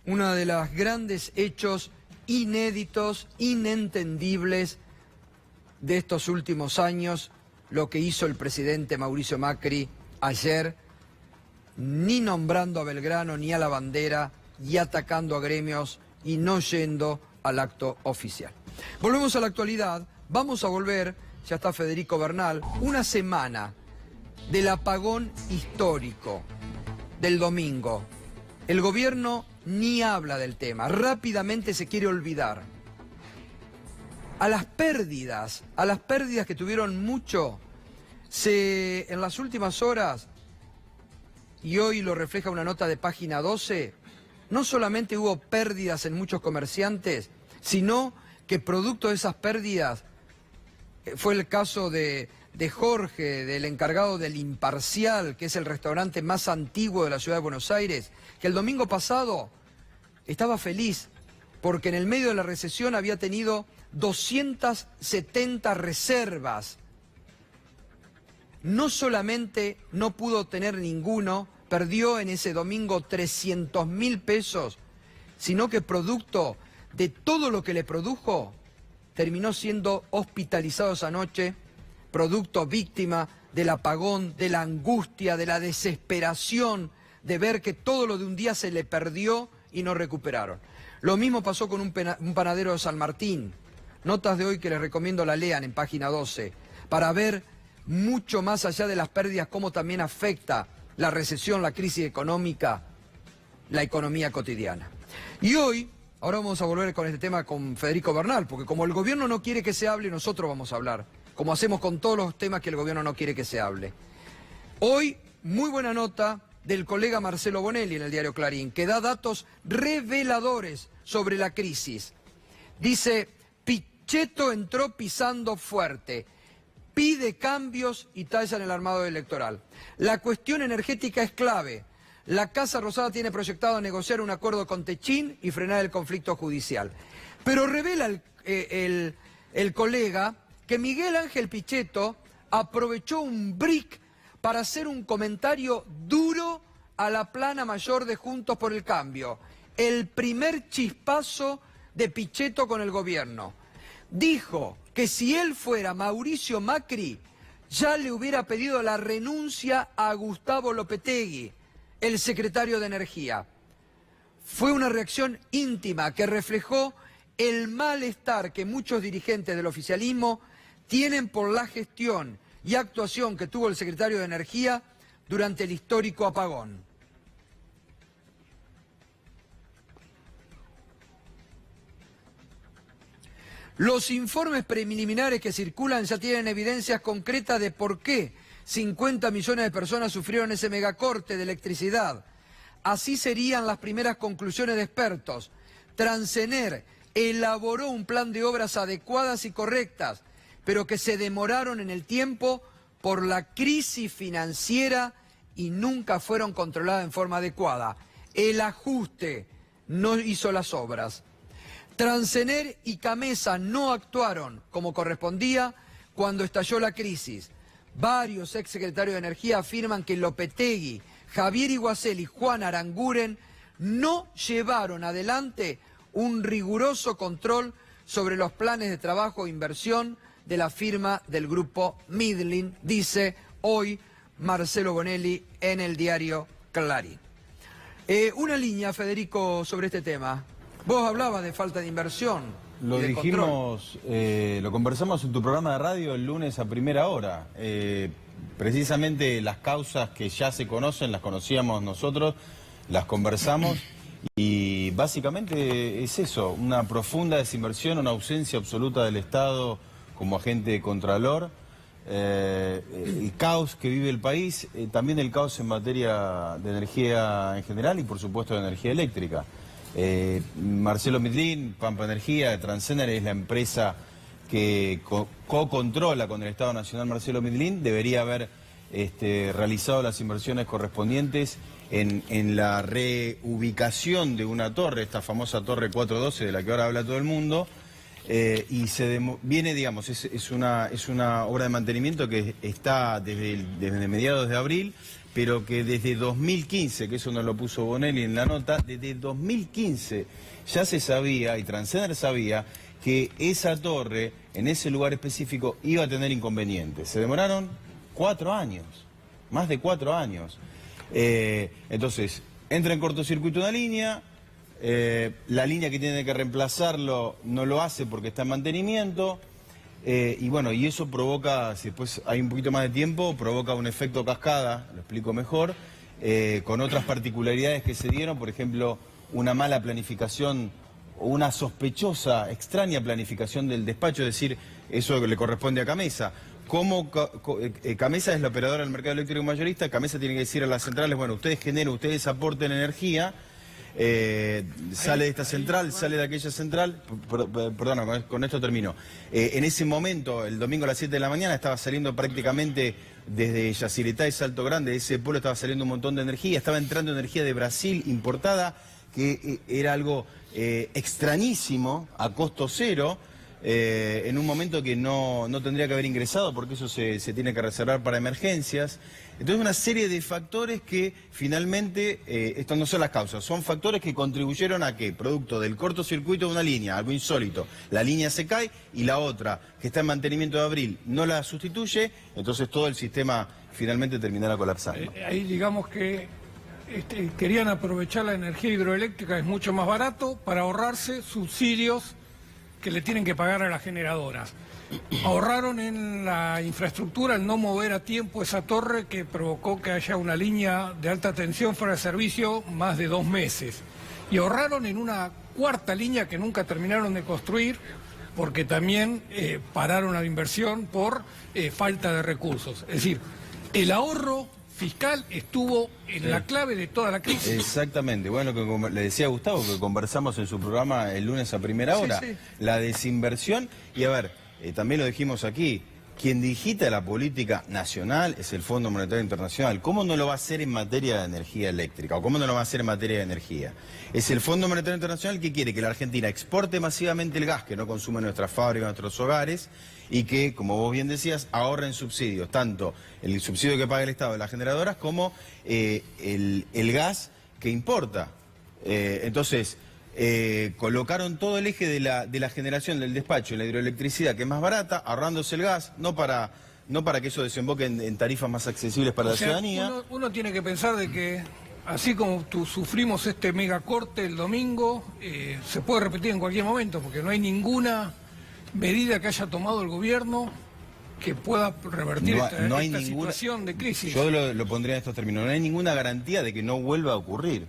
uno de los grandes hechos inéditos, inentendibles de estos últimos años, lo que hizo el presidente Mauricio Macri ayer, ni nombrando a Belgrano ni a la bandera, y atacando a gremios y no yendo al acto oficial. Volvemos a la actualidad, vamos a volver, ya está Federico Bernal, una semana del apagón histórico del domingo. El gobierno ni habla del tema, rápidamente se quiere olvidar. A las pérdidas que tuvieron mucho, en las últimas horas, y hoy lo refleja una nota de Página 12, no solamente hubo pérdidas en muchos comerciantes, sino que producto de esas pérdidas, fue el caso de Jorge, del encargado del Imparcial, que es el restaurante más antiguo de la ciudad de Buenos Aires, que el domingo pasado estaba feliz porque en el medio de la recesión había tenido 270 reservas. No solamente no pudo tener ninguno, perdió en ese domingo 300.000 pesos, sino que producto de todo lo que le produjo, terminó siendo hospitalizado esa noche, producto víctima del apagón, de la angustia, de la desesperación, de ver que todo lo de un día se le perdió y no recuperaron. Lo mismo pasó con un panadero de San Martín. Notas de hoy que les recomiendo la lean en Página 12, para ver mucho más allá de las pérdidas, cómo también afecta la recesión, la crisis económica, la economía cotidiana. Y hoy, ahora vamos a volver con este tema con Federico Bernal, porque como el gobierno no quiere que se hable, nosotros vamos a hablar, como hacemos con todos los temas que el gobierno no quiere que se hable. Hoy, muy buena nota del colega Marcelo Bonelli en el diario Clarín, que da datos reveladores sobre la crisis. Dice, Pichetto entró pisando fuerte, pide cambios y talla en el armado electoral. La cuestión energética es clave. La Casa Rosada tiene proyectado negociar un acuerdo con Techín y frenar el conflicto judicial. Pero revela el colega que Miguel Ángel Pichetto aprovechó un bric para hacer un comentario duro a la plana mayor de Juntos por el Cambio. El primer chispazo de Pichetto con el gobierno. Dijo que si él fuera Mauricio Macri, ya le hubiera pedido la renuncia a Gustavo Lopetegui, el secretario de Energía. Fue una reacción íntima que reflejó el malestar que muchos dirigentes del oficialismo tienen por la gestión y actuación que tuvo el secretario de Energía durante el histórico apagón. Los informes preliminares que circulan ya tienen evidencias concretas de por qué 50 millones de personas sufrieron ese megacorte de electricidad. Así serían las primeras conclusiones de expertos. Transener elaboró un plan de obras adecuadas y correctas, pero que se demoraron en el tiempo por la crisis financiera y nunca fueron controladas en forma adecuada. El ajuste no hizo las obras. Transener y Camesa no actuaron como correspondía cuando estalló la crisis. Varios exsecretarios de Energía afirman que Lopetegui, Javier Iguacel y Juan Aranguren no llevaron adelante un riguroso control sobre los planes de trabajo e inversión de la firma del grupo Midland, dice hoy Marcelo Bonelli en el diario Clarín. Una línea, Federico, sobre este tema. Vos hablabas de falta de inversión. Lo dijimos, lo conversamos en tu programa de radio el lunes a primera hora. Precisamente las causas que ya se conocen, las conocíamos nosotros, las conversamos y básicamente es eso, una profunda desinversión, una ausencia absoluta del Estado como agente contralor, el caos que vive el país, también el caos en materia de energía en general y por supuesto de energía eléctrica. Marcelo Midland, Pampa Energía, Transener es la empresa que co-controla con el Estado Nacional Marcelo Midland, debería haber realizado las inversiones correspondientes en la reubicación de una torre, esta famosa torre 412 de la que ahora habla todo el mundo, y viene, digamos, es una obra de mantenimiento que está desde mediados de abril, pero que desde 2015, que eso nos lo puso Bonelli en la nota, desde 2015 ya se sabía, y Transener sabía, que esa torre, en ese lugar específico, iba a tener inconvenientes. Se demoraron 4 años, más de 4 años. Entonces, entra en cortocircuito una línea, la línea que tiene que reemplazarlo no lo hace porque está en mantenimiento, y bueno, y eso provoca, si después hay un poquito más de tiempo, provoca un efecto cascada, lo explico mejor, con otras particularidades que se dieron, por ejemplo, una mala planificación, o una sospechosa, extraña planificación del despacho, es decir, eso le corresponde a Camesa. Como Camesa es la operadora del mercado eléctrico mayorista, Camesa tiene que decir a las centrales, bueno, ustedes generen, ustedes aporten energía, sale de esta central, sale de aquella central, perdona, con esto termino. En ese momento, el domingo a las 7 de la mañana, estaba saliendo prácticamente desde Yacyretá y Salto Grande, de ese pueblo estaba saliendo un montón de energía, estaba entrando energía de Brasil importada, que era algo extrañísimo, a costo cero, en un momento que no tendría que haber ingresado porque eso se tiene que reservar para emergencias. Entonces una serie de factores que finalmente, estas no son las causas, son factores que contribuyeron a que, producto del cortocircuito de una línea, algo insólito, la línea se cae y la otra, que está en mantenimiento de abril, no la sustituye, entonces todo el sistema finalmente terminará colapsando. Ahí digamos que querían aprovechar la energía hidroeléctrica, es mucho más barato, para ahorrarse subsidios que le tienen que pagar a las generadoras. Ahorraron en la infraestructura el no mover a tiempo esa torre que provocó que haya una línea de alta tensión fuera de servicio más de 2 meses. Y ahorraron en una cuarta línea que nunca terminaron de construir porque también pararon la inversión por falta de recursos. Es decir, el ahorro fiscal estuvo en la clave de toda la crisis. Exactamente, bueno, que como le decía a Gustavo, que conversamos en su programa el lunes a primera hora, sí. La desinversión, y a ver, también lo dijimos aquí, quien digita la política nacional es el Fondo Monetario Internacional. ¿Cómo no lo va a hacer en materia de energía eléctrica? ¿O cómo no lo va a hacer en materia de energía? Es el Fondo Monetario Internacional que quiere que la Argentina exporte masivamente el gas que no consume nuestras fábricas, nuestros hogares, y que, como vos bien decías, ahorren subsidios, tanto el subsidio que paga el Estado de las generadoras como el gas que importa. Entonces, colocaron todo el eje de la generación del despacho en la hidroelectricidad, que es más barata, ahorrándose el gas, no para que eso desemboque en tarifas más accesibles para la ciudadanía. Uno tiene que pensar de que, así como sufrimos este megacorte el domingo, se puede repetir en cualquier momento, porque no hay ninguna medida que haya tomado el gobierno que pueda revertir esta situación de crisis. Yo lo pondría en estos términos, no hay ninguna garantía de que no vuelva a ocurrir.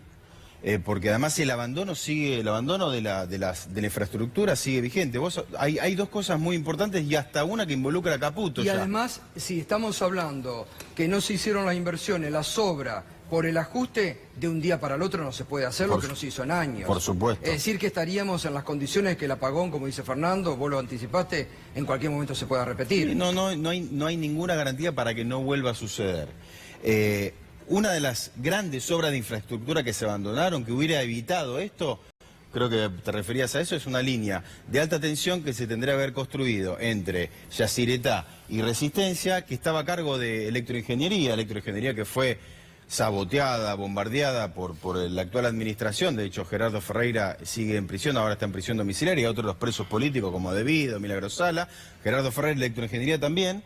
Porque además el abandono de la infraestructura sigue vigente. Hay 2 cosas muy importantes y hasta una que involucra a Caputo. Y además, si estamos hablando que no se hicieron las inversiones, la sobra, por el ajuste, de un día para el otro no se puede hacer lo que no se hizo en años. Por supuesto. Es decir, que estaríamos en las condiciones que el apagón, como dice Fernando, vos lo anticipaste, en cualquier momento se pueda repetir. Sí, no hay ninguna garantía para que no vuelva a suceder. Una de las grandes obras de infraestructura que se abandonaron, que hubiera evitado esto, creo que te referías a eso, es una línea de alta tensión que se tendría que haber construido entre Yacyretá y Resistencia, que estaba a cargo de electroingeniería que fue saboteada, bombardeada por la actual administración. De hecho, Gerardo Ferreira sigue en prisión, ahora está en prisión domiciliaria, y otros los presos políticos como De Vido, Milagrosala, Gerardo Ferreira, electroingeniería también.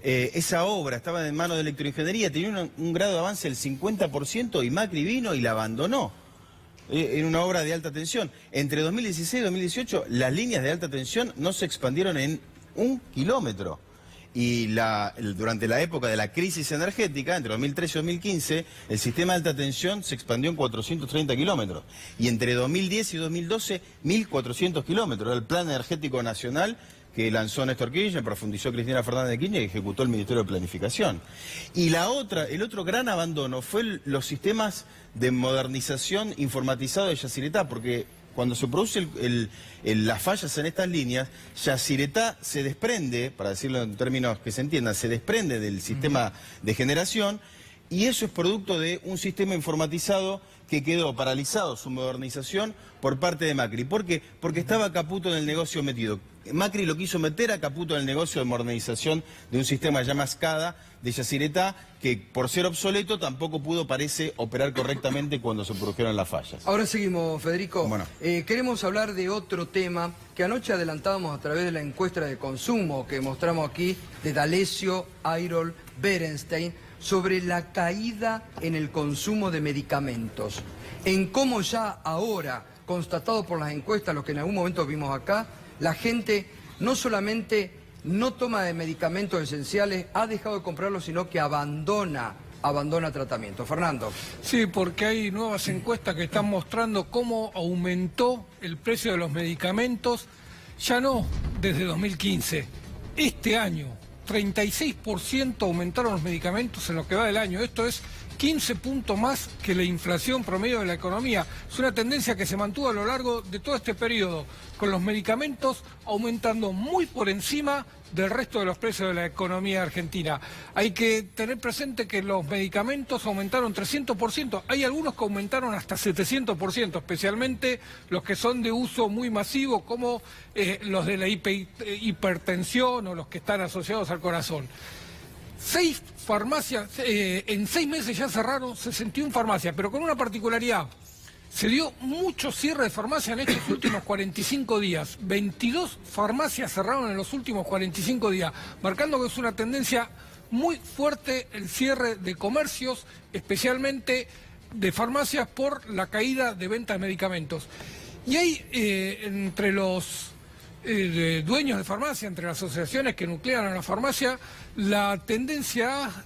Esa obra estaba en manos de electroingeniería, tenía un grado de avance del 50% y Macri vino y la abandonó. Era una obra de alta tensión. Entre 2016 y 2018 las líneas de alta tensión no se expandieron en 1 kilómetro. Y durante la época de la crisis energética, entre 2013 y 2015, el sistema de alta tensión se expandió en 430 kilómetros. Y entre 2010 y 2012, 1.400 kilómetros. Era el Plan Energético Nacional que lanzó Néstor Kirchner, profundizó Cristina Fernández de Kirchner y ejecutó el Ministerio de Planificación. Y el otro gran abandono fue los sistemas de modernización informatizado de Yacyretá, porque cuando se produce las fallas en estas líneas, Yacyretá se desprende, para decirlo en términos que se entiendan, se desprende del sistema de generación, y eso es producto de un sistema informatizado que quedó paralizado su modernización por parte de Macri. ¿Por qué? Porque estaba Caputo en el negocio metido. Macri lo quiso meter a Caputo en el negocio de modernización de un sistema llamado SCADA de Yacyretá, que por ser obsoleto tampoco pudo, parece, operar correctamente cuando se produjeron las fallas. Ahora seguimos, Federico. Bueno. Queremos hablar de otro tema que anoche adelantábamos a través de la encuesta de consumo que mostramos aquí de D'Alessio, Airol, Berenstein, sobre la caída en el consumo de medicamentos. En cómo ya ahora, constatado por las encuestas, lo que en algún momento vimos acá, la gente no solamente no toma de medicamentos esenciales, ha dejado de comprarlos, sino que abandona tratamiento. Fernando. Sí, porque hay nuevas encuestas que están mostrando cómo aumentó el precio de los medicamentos, ya no desde 2015, este año. 36% aumentaron los medicamentos en lo que va del año. Esto es 15 puntos más que la inflación promedio de la economía. Es una tendencia que se mantuvo a lo largo de todo este periodo, con los medicamentos aumentando muy por encima del resto de los precios de la economía argentina. Hay que tener presente que los medicamentos aumentaron 300%. Hay algunos que aumentaron hasta 700%, especialmente los que son de uso muy masivo, como los de la hipertensión o los que están asociados al corazón. 6 farmacias, en 6 meses ya cerraron 61 farmacias, pero con una particularidad. Se dio mucho cierre de farmacias en estos últimos 45 días. 22 farmacias cerraron en los últimos 45 días, marcando que es una tendencia muy fuerte el cierre de comercios, especialmente de farmacias, por la caída de venta de medicamentos. Y hay entre los dueños de farmacia, entre las asociaciones que nuclean a la farmacia, la tendencia a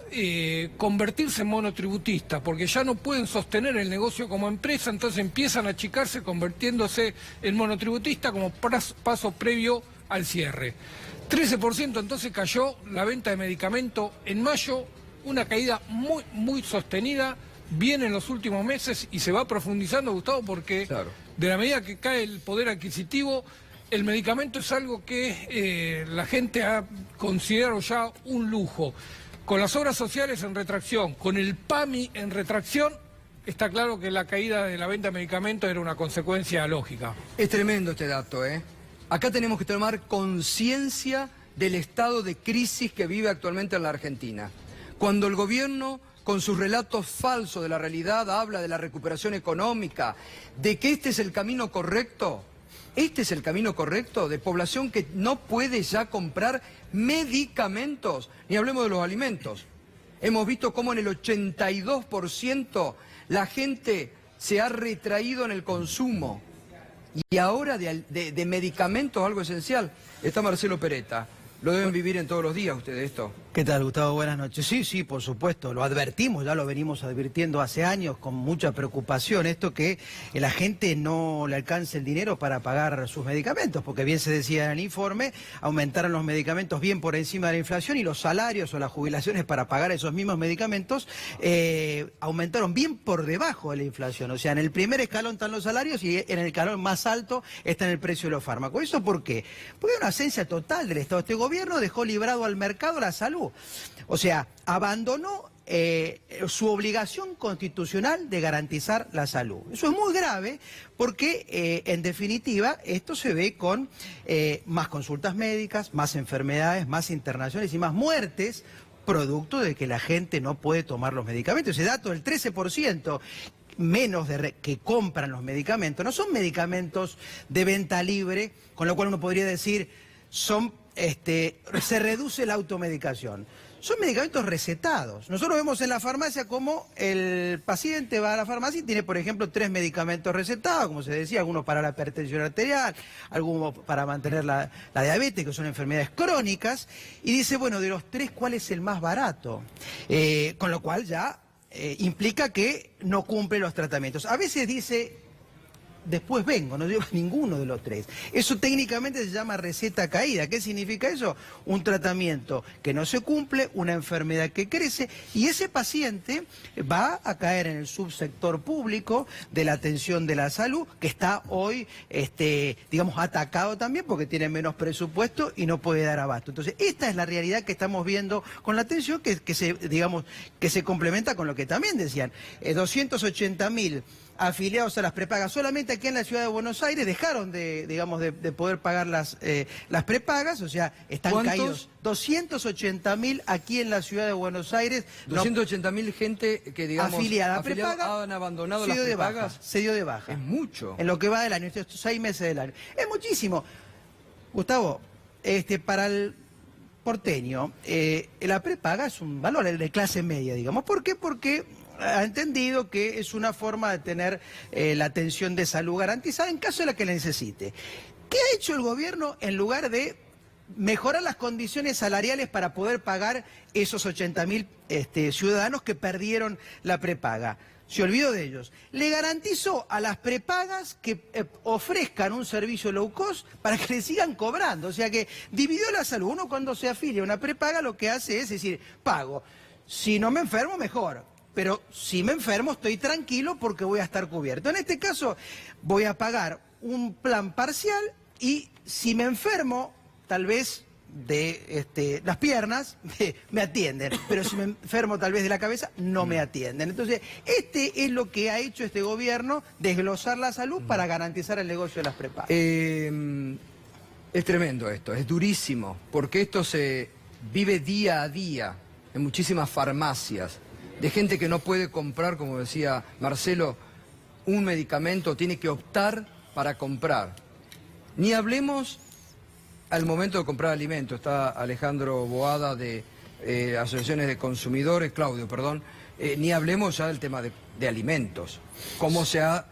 convertirse en monotributista, porque ya no pueden sostener el negocio como empresa, entonces empiezan a achicarse convirtiéndose en monotributista como paso previo al cierre. 13% entonces cayó la venta de medicamento en mayo, una caída muy sostenida, viene en los últimos meses y se va profundizando, Gustavo, porque de la medida que cae el poder adquisitivo, el medicamento es algo que la gente ha considerado ya un lujo. Con las obras sociales en retracción, con el PAMI en retracción, está claro que la caída de la venta de medicamentos era una consecuencia lógica. Es tremendo este dato, ¿eh? Acá tenemos que tomar conciencia del estado de crisis que vive actualmente en la Argentina. Cuando el gobierno, con sus relatos falsos de la realidad, habla de la recuperación económica, de que este es el camino correcto. Este es el camino correcto de población que no puede ya comprar medicamentos, ni hablemos de los alimentos. Hemos visto cómo en el 82% la gente se ha retraído en el consumo. Y ahora de medicamentos, algo esencial, está Marcelo Peretta. Lo deben vivir en todos los días ustedes esto. ¿Qué tal, Gustavo? Buenas noches. Sí, por supuesto, lo advertimos, ya lo venimos advirtiendo hace años con mucha preocupación, esto que la gente no le alcance el dinero para pagar sus medicamentos, porque bien se decía en el informe, aumentaron los medicamentos bien por encima de la inflación y los salarios o las jubilaciones para pagar esos mismos medicamentos aumentaron bien por debajo de la inflación. O sea, en el primer escalón están los salarios y en el escalón más alto está en el precio de los fármacos. ¿Eso por qué? Porque hay una ausencia total del Estado. Este gobierno dejó librado al mercado la salud. O sea, abandonó su obligación constitucional de garantizar la salud. Eso es muy grave porque, en definitiva, esto se ve con más consultas médicas, más enfermedades, más internaciones y más muertes, producto de que la gente no puede tomar los medicamentos. Ese dato del 13% menos que compran los medicamentos, no son medicamentos de venta libre, con lo cual uno podría decir, se reduce la automedicación. Son medicamentos recetados. Nosotros vemos en la farmacia como el paciente va a la farmacia y tiene, por ejemplo, 3 medicamentos recetados, como se decía, algunos para la hipertensión arterial, algunos para mantener la diabetes, que son enfermedades crónicas, y dice, bueno, de los 3, ¿cuál es el más barato? Con lo cual ya implica que no cumple los tratamientos. A veces dice, después vengo, no lleva ninguno de los 3. Eso técnicamente se llama receta caída. ¿Qué significa eso? Un tratamiento que no se cumple, una enfermedad que crece, y ese paciente va a caer en el subsector público de la atención de la salud, que está hoy, digamos, atacado también porque tiene menos presupuesto y no puede dar abasto. Entonces, esta es la realidad que estamos viendo con la atención, que se complementa con lo que también decían. 280.000 afiliados a las prepagas. Solamente aquí en la ciudad de Buenos Aires dejaron de poder pagar las prepagas, o sea, están caídos. 280.000 aquí en la ciudad de Buenos Aires. 280.000 gente que, digamos, afiliada a prepaga, han abandonado las prepagas. Se dio de baja. Es mucho. En lo que va del año, estos 6 meses del año. Es muchísimo. Gustavo, para el porteño, la prepaga es un valor de clase media, digamos. ¿Por qué? Porque ha entendido que es una forma de tener la atención de salud garantizada en caso de la que la necesite. ¿Qué ha hecho el gobierno en lugar de mejorar las condiciones salariales para poder pagar esos 80.000 ciudadanos que perdieron la prepaga? Se olvidó de ellos. Le garantizó a las prepagas que ofrezcan un servicio low cost para que le sigan cobrando. O sea que dividió la salud. Uno cuando se afilia a una prepaga lo que hace es decir, pago. Si no me enfermo, mejor. Pero si me enfermo estoy tranquilo porque voy a estar cubierto. En este caso voy a pagar un plan parcial y si me enfermo, tal vez de las piernas, me atienden. Pero si me enfermo tal vez de la cabeza, no me atienden. Entonces, es lo que ha hecho este gobierno, desglosar la salud para garantizar el negocio de las prepagas. Es tremendo esto, es durísimo, porque esto se vive día a día en muchísimas farmacias, de gente que no puede comprar, como decía Marcelo, un medicamento, tiene que optar para comprar. Ni hablemos al momento de comprar alimentos. Está Alejandro Boada de Asociaciones de Consumidores, Claudio, perdón. Ni hablemos ya del tema de alimentos. Cómo se ha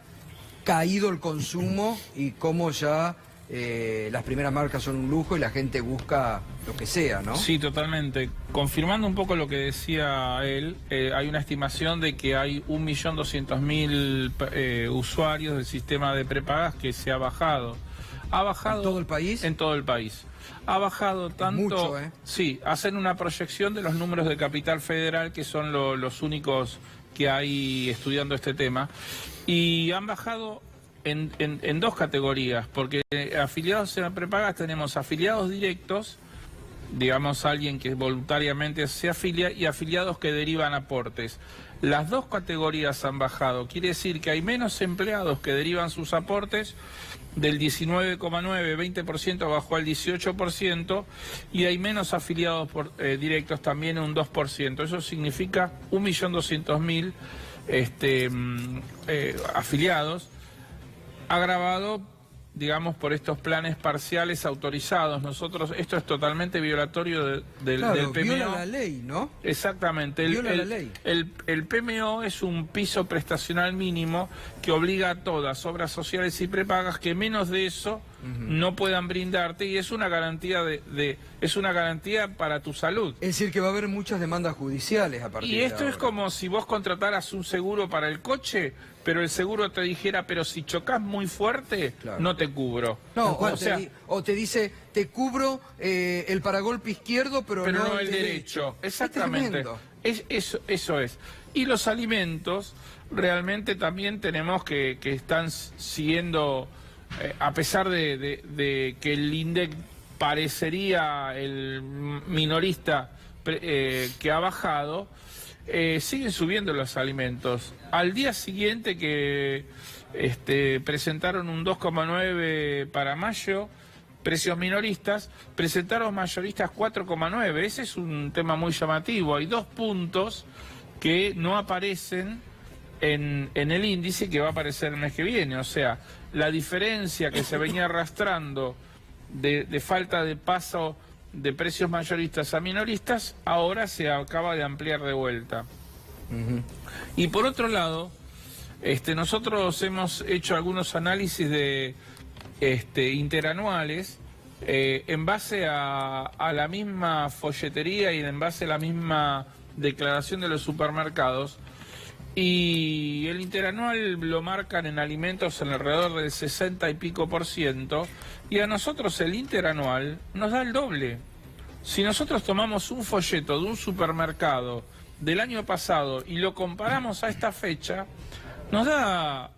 caído el consumo y cómo ya las primeras marcas son un lujo y la gente busca lo que sea, ¿no? Sí, totalmente. Confirmando un poco lo que decía él, hay una estimación de que hay 1.200.000 usuarios del sistema de prepagas que se ha bajado. Ha bajado... ¿En todo el país? En todo el país. Ha bajado tanto... Mucho, ¿eh? Sí, hacen una proyección de los números de Capital Federal, que son los únicos que hay estudiando este tema, y han bajado en 2 categorías, porque afiliados en prepagas tenemos afiliados directos, digamos alguien que voluntariamente se afilia, y afiliados que derivan aportes. Las 2 categorías han bajado, quiere decir que hay menos empleados que derivan sus aportes, del 19,9-20% bajó al 18%, y hay menos afiliados directos, también un 2%. Eso significa 1.200.000 afiliados, agravado, digamos, por estos planes parciales autorizados. Nosotros, esto es totalmente violatorio del PMO. Viola la ley, ¿no? Exactamente. Viola la ley. El PMO es un piso prestacional mínimo que obliga a todas obras sociales y prepagas que menos de eso no puedan brindarte, y es una garantía es una garantía para tu salud. Es decir, que va a haber muchas demandas judiciales a partir de ahora. Y esto es como si vos contrataras un seguro para el coche, pero el seguro te dijera, pero si chocas muy fuerte, claro, no te cubro. No, o te dice, te cubro el paragolpe izquierdo, pero no el derecho. Exactamente. Eso es. Y los alimentos, realmente también tenemos que están siguiendo, a pesar de que el INDEC parecería el minorista que ha bajado, siguen subiendo los alimentos. Al día siguiente que presentaron un 2,9 para mayo, precios minoristas, presentaron mayoristas 4,9. Ese es un tema muy llamativo. Hay 2 puntos que no aparecen en el índice que va a aparecer el mes que viene. O sea, la diferencia que se venía arrastrando de falta de paso de precios mayoristas a minoristas, ahora se acaba de ampliar de vuelta. Y por otro lado, nosotros hemos hecho algunos análisis de interanuales en base a la misma folletería y en base a la misma declaración de los supermercados, y el interanual lo marcan en alimentos en alrededor del 60 y pico %, y a nosotros el interanual nos da el doble. Si nosotros tomamos un folleto de un supermercado del año pasado y lo comparamos a esta fecha, nos da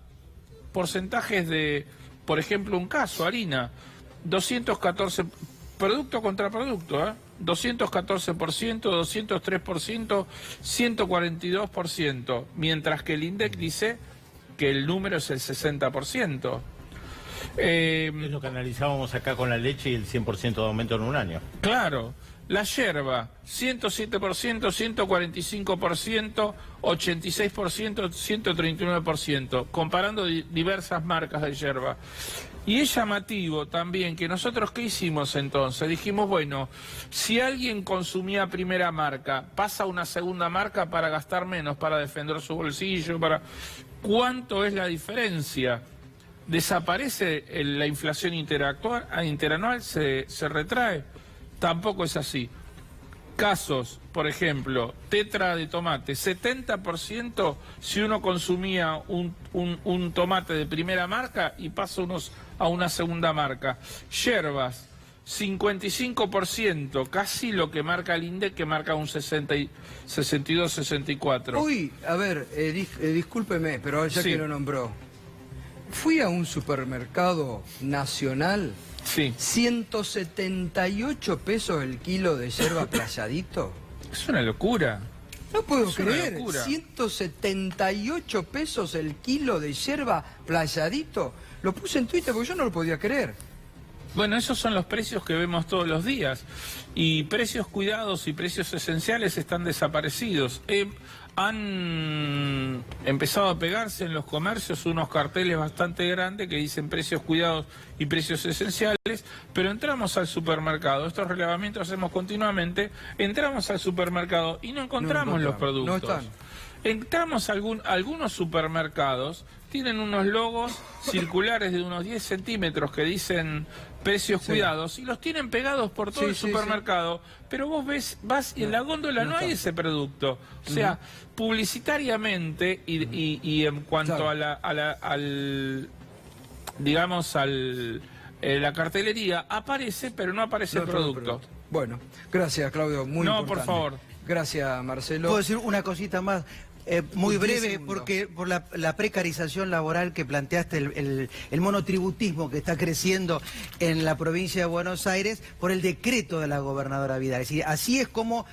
porcentajes de, por ejemplo, un caso, harina, 214, producto contra producto, 214%, 203%, 142%, mientras que el INDEC dice que el número es el 60%. Es lo que analizábamos acá con la leche y el 100% de aumento en un año. Claro. La yerba, 107%, 145%, 86%, 139%, comparando diversas marcas de yerba. Y es llamativo también que nosotros, ¿qué hicimos entonces? Dijimos, bueno, si alguien consumía primera marca, pasa a una segunda marca para gastar menos, para defender su bolsillo, ¿cuánto es la diferencia? ¿Desaparece la inflación interanual? ¿Se retrae? Tampoco es así. Casos, por ejemplo, tetra de tomate, 70% si uno consumía un tomate de primera marca y pasa a una segunda marca. Yerbas, 55%, casi lo que marca el INDEC, que marca un 62, 64. Uy, a ver, discúlpeme, pero ya que lo nombró. Fui a un supermercado nacional... Sí. 178 pesos el kilo de yerba Playadito. Es una locura. No puedo creer. 178 pesos el kilo de yerba Playadito. Lo puse en Twitter porque yo no lo podía creer. Bueno, esos son los precios que vemos todos los días. Y precios cuidados y precios esenciales están desaparecidos. Han empezado a pegarse en los comercios unos carteles bastante grandes que dicen precios cuidados y precios esenciales, pero entramos al supermercado, estos relevamientos hacemos continuamente, entramos al supermercado y no encontramos los productos. No están. Entramos a algunos supermercados, tienen unos logos circulares de unos 10 centímetros que dicen precios cuidados y los tienen pegados por todo el supermercado, pero vos vas y en la góndola no hay ese producto. O sea, publicitariamente y en cuanto a la cartelería aparece, pero no aparece el producto. Bueno, gracias, Claudio, muy importante. No, por favor. Gracias, Marcelo. ¿Puedo decir una cosita más? Muy breve, porque por la precarización laboral que planteaste, el monotributismo que está creciendo en la provincia de Buenos Aires por el decreto de la gobernadora Vidal. Es decir, así es como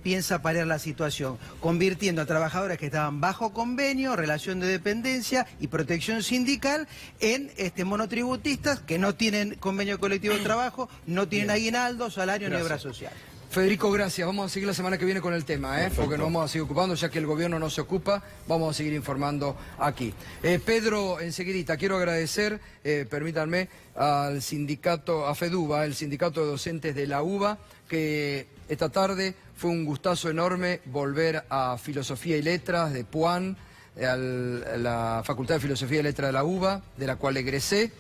piensa paliar la situación, convirtiendo a trabajadores que estaban bajo convenio, relación de dependencia y protección sindical en monotributistas que no tienen convenio colectivo de trabajo, no tienen aguinaldo, salario ni obra social. Federico, gracias. Vamos a seguir la semana que viene con el tema, porque nos vamos a seguir ocupando, ya que el gobierno no se ocupa, vamos a seguir informando aquí. Pedro, enseguidita, quiero agradecer, permítanme, al sindicato, a FEDUBA, el sindicato de docentes de la UBA, que esta tarde fue un gustazo enorme volver a Filosofía y Letras de Puan, a la Facultad de Filosofía y Letras de la UBA, de la cual egresé,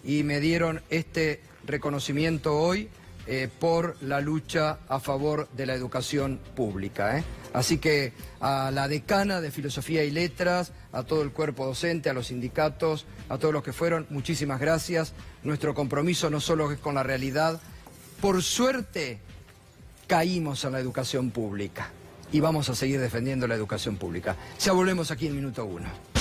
y me dieron este reconocimiento hoy, por la lucha a favor de la educación pública. Así que a la decana de Filosofía y Letras, a todo el cuerpo docente, a los sindicatos, a todos los que fueron, muchísimas gracias. Nuestro compromiso no solo es con la realidad, por suerte caímos en la educación pública y vamos a seguir defendiendo la educación pública. Ya volvemos aquí en Minuto 1.